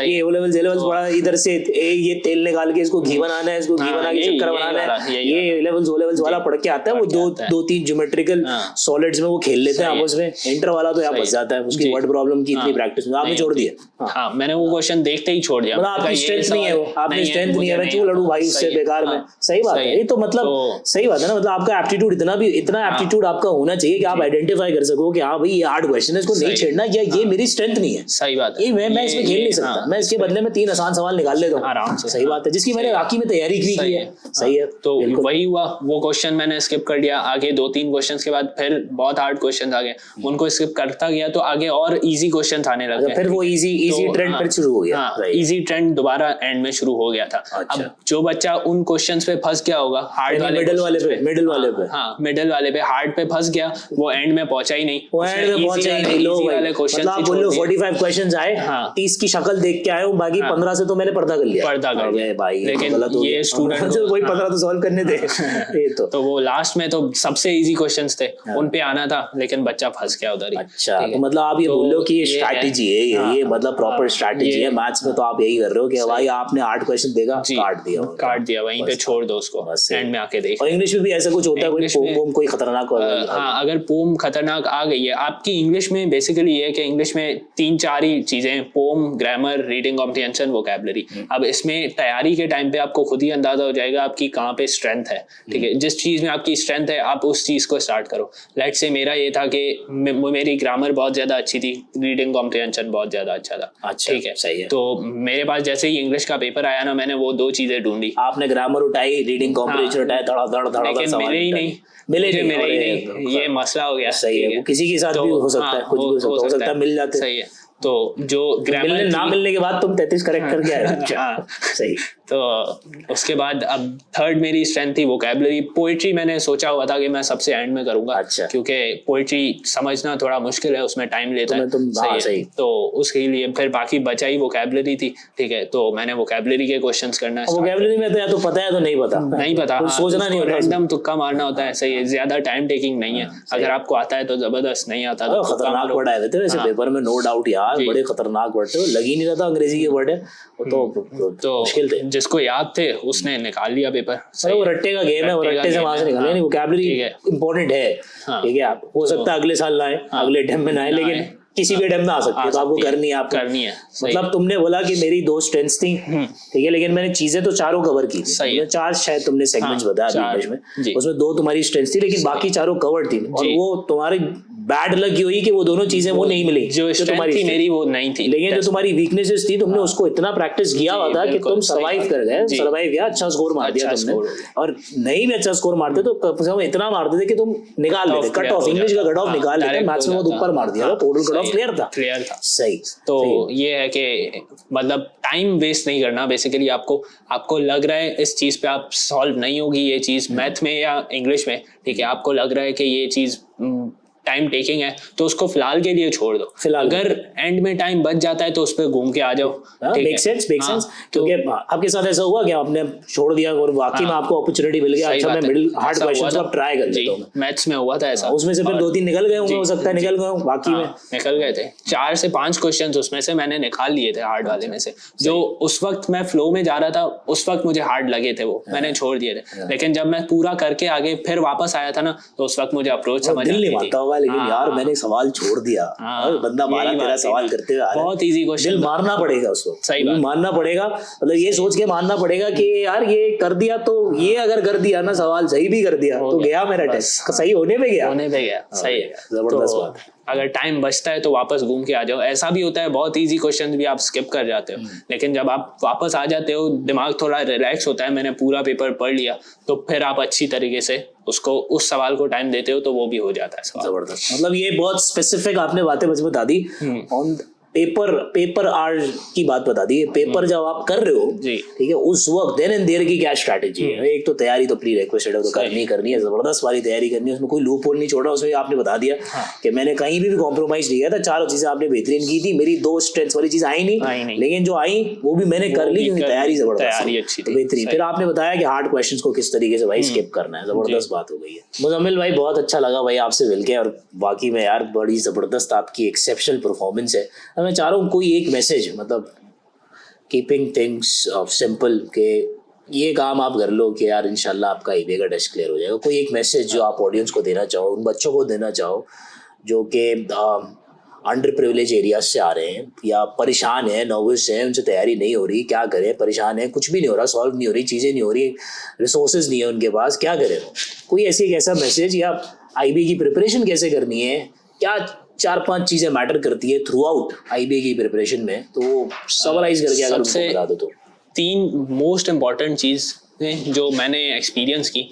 ये ओ लेवल जे लेवल्स पढ़ा, इधर से ये तेल निकाल के इसको घी बनाना है, इसको घी बना के चक्कर बनाना है, ये ए लेवल्स ओ लेवल्स वाला पढ़ के आता है। वो 2-3 ज्योमेट्रिकल सॉलिड्स में वो खेल लेते हैं आपस में, इंटर वाला तो यहाँ फंस जाता है, उसकी वर्ड प्रॉब्लम की इतनी प्रैक्टिस में आपने छोड़ दिया। हाँ, मैंने वो क्वेश्चन देखते ही छोड़ दिया, मतलब आपकी स्ट्रेंथ नहीं है, वो आपकी स्ट्रेंथ नहीं है, मैं क्यों लड़ूं भाई उससे बेकार में। सही बात है, ये तो मतलब सही बात है ना, मतलब आपका एप्टीट्यूड इतना एप्टीट्यूड आपका होना चाहिए कि आप आइडेंटिफाई कर सको कि हाँ भाई ये हार्ड क्वेश्चन है, इसको नहीं छेड़ना, या ये मेरी स्ट्रेंथ नहीं है। सही बात है, ये मैं इसमें खेल नहीं सकता, मैं इसके बदले में 3 आसान सवाल निकाल लेता हूँ आराम से। सही बात है, जिसकी मैंने बाकी में तैयारी की है। सही है, तो वही हुआ, वो क्वेश्चन मैंने स्किप कर दिया। आगे 2-3 क्वेश्चंस के बाद फिर बहुत हार्ड क्वेश्चन आ गए, उनको स्किप करता गया तो आगे और इजी क्वेश्चंस आने लगे, फिर वो इजी ट्रेंड फिर शुरू हो गया। इजी ट्रेंड दोबारा एंड में शुरू हो गया था। अब जो बच्चा उन क्वेश्चंस पे फंस गया होगा, हार्ड वाले मिडिल वाले पे, हाँ मिडिल वाले पे, हार्ड पे फंस गया, वो एंड में पहुंचा ही नहीं, मतलब आप बोलो 45 क्वेश्चंस आए, 30 की शक्ल देख के आए हूँ, बाकी 15 से तो मैंने पर्दा कर लिया भाई, लेकिन ये स्टूडेंट वही 15 तो सॉल्व करने थे। तो वो लास्ट में तो सबसे इजी क्वेश्चंस थे, उन पे आना था, लेकिन बच्चा फंस गया उधर ही। अच्छा, तो मतलब आप ये बोल रहे हो कि ये स्ट्रैटेजी है, ये मतलब प्रॉपर स्ट्रैटेजी है। मैथ्स में तो आप यही कर रहे हो कि भाई आपने हार्ड क्वेश्चन देगा, काट दिया, वहीं पे छोड़ दो उसको, एंड में आके देख। और इंग्लिश में भी ऐसा कुछ होता है, कोई खतरनाक, हाँ अगर पोम खतरनाक आ गई है आपकी इंग्लिश में, बेसिकली ये है कि इंग्लिश में 3-4 ही चीजें, poem, grammar, reading comprehension, vocabulary. अब इसमें तैयारी के टाइम पे आपको खुद ही अंदाजा हो जाएगा आपकी कहाँ पे स्ट्रेंथ है, ठीक है। जिस चीज में आपकी स्ट्रेंथ है आप उस चीज को स्टार्ट करो। लेट से मेरा ये था कि मेरी ग्रामर बहुत ज्यादा अच्छी थी, रीडिंग कॉम्प्रिहेंशन बहुत ज्यादा अच्छा था, ठीक है, सही है। तो मेरे पास जैसे ही इंग्लिश का पेपर आया ना, मैंने वो 2 चीजें ढूंढी। आपने ग्रामर उठाई, रीडिंग कॉम्प्रिहेंशन उठाया, धड़ा लेकिन मिले ही नहीं, ये मसला हो गया। सही है, वो किसी के साथ भी हो सकता है, कुछ भी हो सकता है, मिल जाते। सही है, तो जो ग्रामर ना मिलने के बाद तुम 33 करेक्ट करके आए। सही। तो उसके बाद अब थर्ड मेरी स्ट्रेंथ थी वोकैबुलरी। पोइट्री मैंने सोचा हुआ था कि मैं सबसे एंड में करूंगा, अच्छा। क्योंकि पोइट्री समझना थोड़ा मुश्किल है, उसमें टाइम लेता है। सही। तो उसके लिए फिर बाकी बचा ही वोकैबुलरी थी, ठीक है। तो मैंने वोकैबुलरी के क्वेश्चंस करना, वोकैबुलरी में तो या तो पता है तो नहीं पता, सोचना नहीं होता, रैंडम तुक्का मारना होता है। सही है, ज्यादा टाइम टेकिंग नहीं है। अगर आपको आता है तो जबरदस्त, नहीं आता तो खतरनाक वर्ड आए थे वैसे पेपर में, नो डाउट यार, बड़े खतरनाक वर्ड थे, लग ही नहीं रहा था अंग्रेजी के वर्ड है तो मुश्किल थे। जिसको याद थे उसने निकाल लिया पेपर। वो रट्टे का गेम है, वो रट्टे से वहां से निकाले। नहीं, वोकैबुलरी इंपॉर्टेंट है, ठीक है। आप हो सकता है अगले साल ना आए, अगले अटेम्प्ट में ना आए, लेकिन किसी भी अटेम्प्ट में आ सकती है, तो आपको करनी है। मतलब तुमने बोला कि मेरी 2 स्ट्रेंथ्स थी, ठीक है, लेकिन मैंने चीजें तो चारों कवर की थी। 4 शायद तुमने सेगमेंट्स बताया इंग्लिश में, उसमें 2 तुम्हारी स्ट्रेंथ्स थी, लेकिन बाकी चारों कवर्ड थी। और वो तुम्हारी बैड लक की हुई कि वो दोनों चीजें वो नहीं मिली जो तुम्हारी थी, मेरी वो नहीं थी। लेकिन जो तुम्हारी वीकनेसेस थी, तुमने उसको इतना प्रैक्टिस किया हुआ था कि तुम सर्वाइव कर गए। सर्वाइव किया, अच्छा स्कोर मार दिया तुमने। और नहीं भी अच्छा स्कोर मारते तो कम से कम इतना मारते थे कि तुम निकाल लेते, कट ऑफ, इंग्लिश का कट ऑफ निकाल लेते। मैथ्स में बहुत ऊपर मार दिया था, टोटल कट ऑफ क्लियर था। सही। तो ये है कि मतलब टाइम वेस्ट नहीं करना। बेसिकली आपको लग रहा है इस चीज पे आप सॉल्व नहीं होगी ये चीज, मैथ में या इंग्लिश में, ठीक है, आपको लग रहा है कि ये चीज टाइम टेकिंग है, तो उसको फिलहाल के लिए छोड़ दो। अगर एंड में टाइम बच जाता है तो उस पर घूम के आ जाओ। Make sense. क्योंकि आपके साथ ऐसा हुआ कि आपने छोड़ दिया और वाकई में आपको अपॉर्चुनिटी मिल गया, अच्छा मैं मिडिल हार्ड क्वेश्चंस को ट्राई कर लेता हूं। मैथ्स में हुआ था ऐसा, उसमें से फिर 2-3 निकल गए होंगे, हो सकता है निकल गए हों, बाकी में निकल गए थे। 4 से 5 क्वेश्चंस उसमें से मैंने निकाल लिए थे हार्ड वाले में से। जो उस वक्त मैं फ्लो में जा रहा था, उस वक्त मुझे हार्ड लगे थे, वो मैंने छोड़ दिए थे। लेकिन जब मैं पूरा करके आगे फिर वापस आया था ना, तो उस वक्त मुझे अप्रोच समझ आती थी। लेकिन यार मैंने सवाल छोड़ दिया, बंदा 12-13 सवाल करते हुए आ रहा है। बहुत इजी क्वेश्चन, दिल मारना पड़ेगा उसको, सही बात, मानना पड़ेगा। मतलब ये सोच के मानना पड़ेगा कि यार ये कर दिया, तो ये अगर कर दिया ना, सवाल सही भी कर दिया तो गया मेरा टेस्ट, सही होने पे गया। सही है, जबरदस्त बात। अगर टाइम बचता है तो वापस घूम के आ जाओ। ऐसा भी होता है बहुत इजी क्वेश्चन भी आप स्किप कर जाते हो, लेकिन जब आप वापस आ जाते हो, दिमाग थोड़ा रिलैक्स होता है, मैंने पूरा पेपर पढ़ लिया, तो फिर आप अच्छी तरीके से उसको, उस सवाल को टाइम देते हो, तो वो भी हो जाता है सवाल। जबरदस्त। मतलब ये बहुत स्पेसिफिक आपने बातें मुझे बता दी ऑन पेपर आर्ट की बात बता दी। पेपर जब आप कर रहे हो, ठीक है, उस वक्त देन एंड देयर की क्या स्ट्रैटेजी है? एक तो तैयारी तो प्री रिक्वेस्ट है, तो करनी है, जबरदस्त वाली तैयारी करनी है, उसमें कोई लूप होल नहीं छोड़ा। उसमें आपने बता दिया कि मैंने कहीं भी कॉम्प्रोमाइज नहीं किया था, 4 चीजें आपने बेहतरीन की थी। मेरी 2 स्ट्रेंथ्स वाली चीज आई नहीं, लेकिन जो आई वो भी मैंने कर ली, क्योंकि तैयारी जबरदस्त थी, बेहतरीन। फिर आपने बताया कि हार्ड क्वेश्चंस को किस तरीके से भाई स्किप करना है, जबरदस्त बात हो गई है। मुजम्मिल भाई बहुत अच्छा लगा भाई आपसे मिलके, और बाकी में यार बड़ी जबरदस्त आपकी एक्सेप्शनल परफॉर्मेंस है। मैं चाह रहा हूँ कोई एक मैसेज, मतलब कीपिंग थिंग्स सिंपल, के ये काम आप कर लो कि यार इंशाल्लाह आपका ईबे का टेस्ट क्लियर हो जाएगा। कोई एक मैसेज जो आप ऑडियंस को देना चाहो, उन बच्चों को देना चाहो जो कि अंडर प्रिविलेज एरिया से आ रहे हैं, या परेशान है, नर्वस है, उनसे तैयारी नहीं हो रही, क्या करें, परेशान है, कुछ भी नहीं हो रहा, सॉल्व नहीं हो रही, चीज़ें नहीं हो रही, रिसोर्सेज नहीं है उनके पास, क्या करें? कोई ऐसा मैसेज, या आईबी की प्रिपरेशन कैसे करनी है, क्या 4-5 चीजें मैटर करती है थ्रू आउट आईबी की प्रिपरेशन में, तो समराइज करके अगर उनको बता दो तो। 3 मोस्ट इम्पॉर्टेंट चीज जो मैंने एक्सपीरियंस की,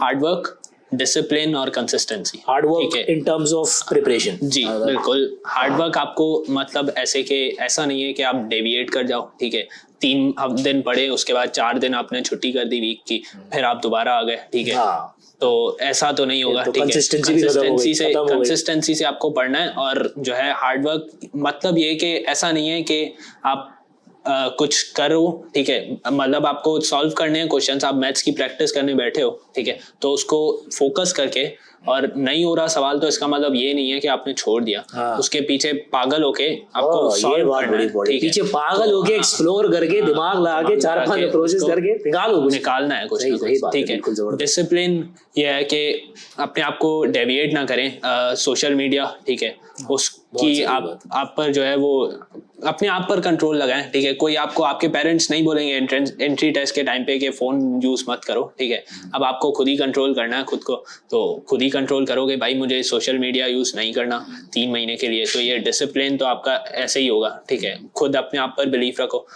हार्डवर्क, डिसिप्लिन और consistency. Hard work in terms of preparation, जी बिल्कुल। हार्डवर्क आपको मतलब ऐसा नहीं है कि आप डेविएट कर जाओ, ठीक है, 3 दिन पढ़े, उसके बाद 4 दिन आपने छुट्टी कर दी वीक की, फिर आप दोबारा आ गए, ठीक है, तो ऐसा तो नहीं होगा, ठीक है। कंसिस्टेंसी से आपको पढ़ना है। और जो है हार्डवर्क मतलब ये कि ऐसा नहीं है कि आप कुछ करो, ठीक है, मतलब आपको सॉल्व करने हैं क्वेश्चंस, आप मैथ्स की प्रैक्टिस करने बैठे हो, ठीक है, तो उसको फोकस करके, और नहीं हो रहा सवाल तो इसका मतलब ये नहीं है कि आपने छोड़ दिया। उसके पीछे पागल होके आपको सॉल्व करना है, ठीक है, पीछे पागल होके एक्सप्लोर करके, दिमाग लगा के 4-5 अप्रोचेस करके निकालना है कुछ, ठीक है। डिसिप्लिन ये है कि अपने आप को डेविएट ना करें। सोशल मीडिया, ठीक है, उसकी आप पर जो है वो अपने आप पर कंट्रोल लगाएं, ठीक है। कोई आपको, आपके पेरेंट्स नहीं बोलेंगे एंट्री टेस्ट के टाइम पे कि फोन यूज मत करो, ठीक है, अब आपको खुद ही कंट्रोल करना है खुद को, तो खुद ही कंट्रोल करोगे भाई मुझे सोशल मीडिया यूज नहीं करना 3 महीने के लिए, तो ये डिसिप्लिन तो आपका ऐसे ही होगा, ठीक है। खुद अपने आप पर बिलीफ रखो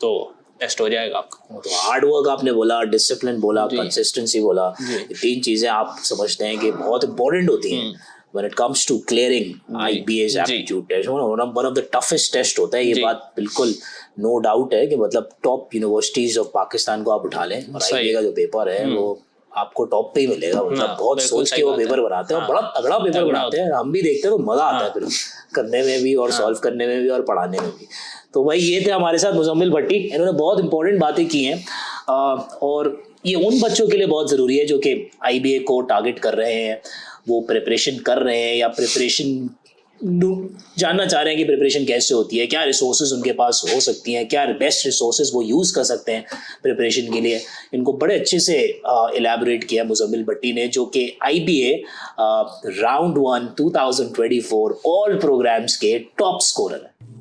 तो टेस्ट हो जाएगा आपका। तो हार्ड वर्क आपने बोला, डिसिप्लिन बोला, कंसिस्टेंसी बोला, ये 3 चीजें आप समझते हैं कि बहुत इंपॉर्टेंट होती हैं when it comes to clearing IBA's aptitude test, one of the toughest test होता है, ये बात बिल्कुल no doubt है कि मतलब टॉप यूनिवर्सिटीज ऑफ पाकिस्तान को आप उठा लें और IBA का जो पेपर है वो आपको टॉप पे ही मिलेगा, मतलब बहुत सोच के वो पेपर बनाते हैं, बड़ा तगड़ा पेपर बनाते हैं, हम भी देखते हैं तो मजा आता है फिर करने में भी और सॉल्व करने में भी और पढ़ाने में भी। तो भाई ये थे हमारे साथ मुजम्मिल भट्टी, इन्होंने बहुत इंपॉर्टेंट बातें की हैं और ये उन बच्चों के लिए बहुत ज़रूरी है जो कि IBA को टारगेट कर रहे हैं, वो प्रिपरेशन कर रहे हैं या प्रिपरेशन जानना चाह रहे हैं कि प्रिपरेशन कैसे होती है, क्या रिसोर्सेज उनके पास हो सकती हैं, क्या बेस्ट रिसोर्सेज वो यूज़ कर सकते हैं प्रिपरेशन के लिए। इनको बड़े अच्छे से इलेबोरेट किया मुजम्मिल भट्टी ने, जो कि IBA राउंड 1 2024 ऑल प्रोग्राम्स के टॉप स्कोरर है।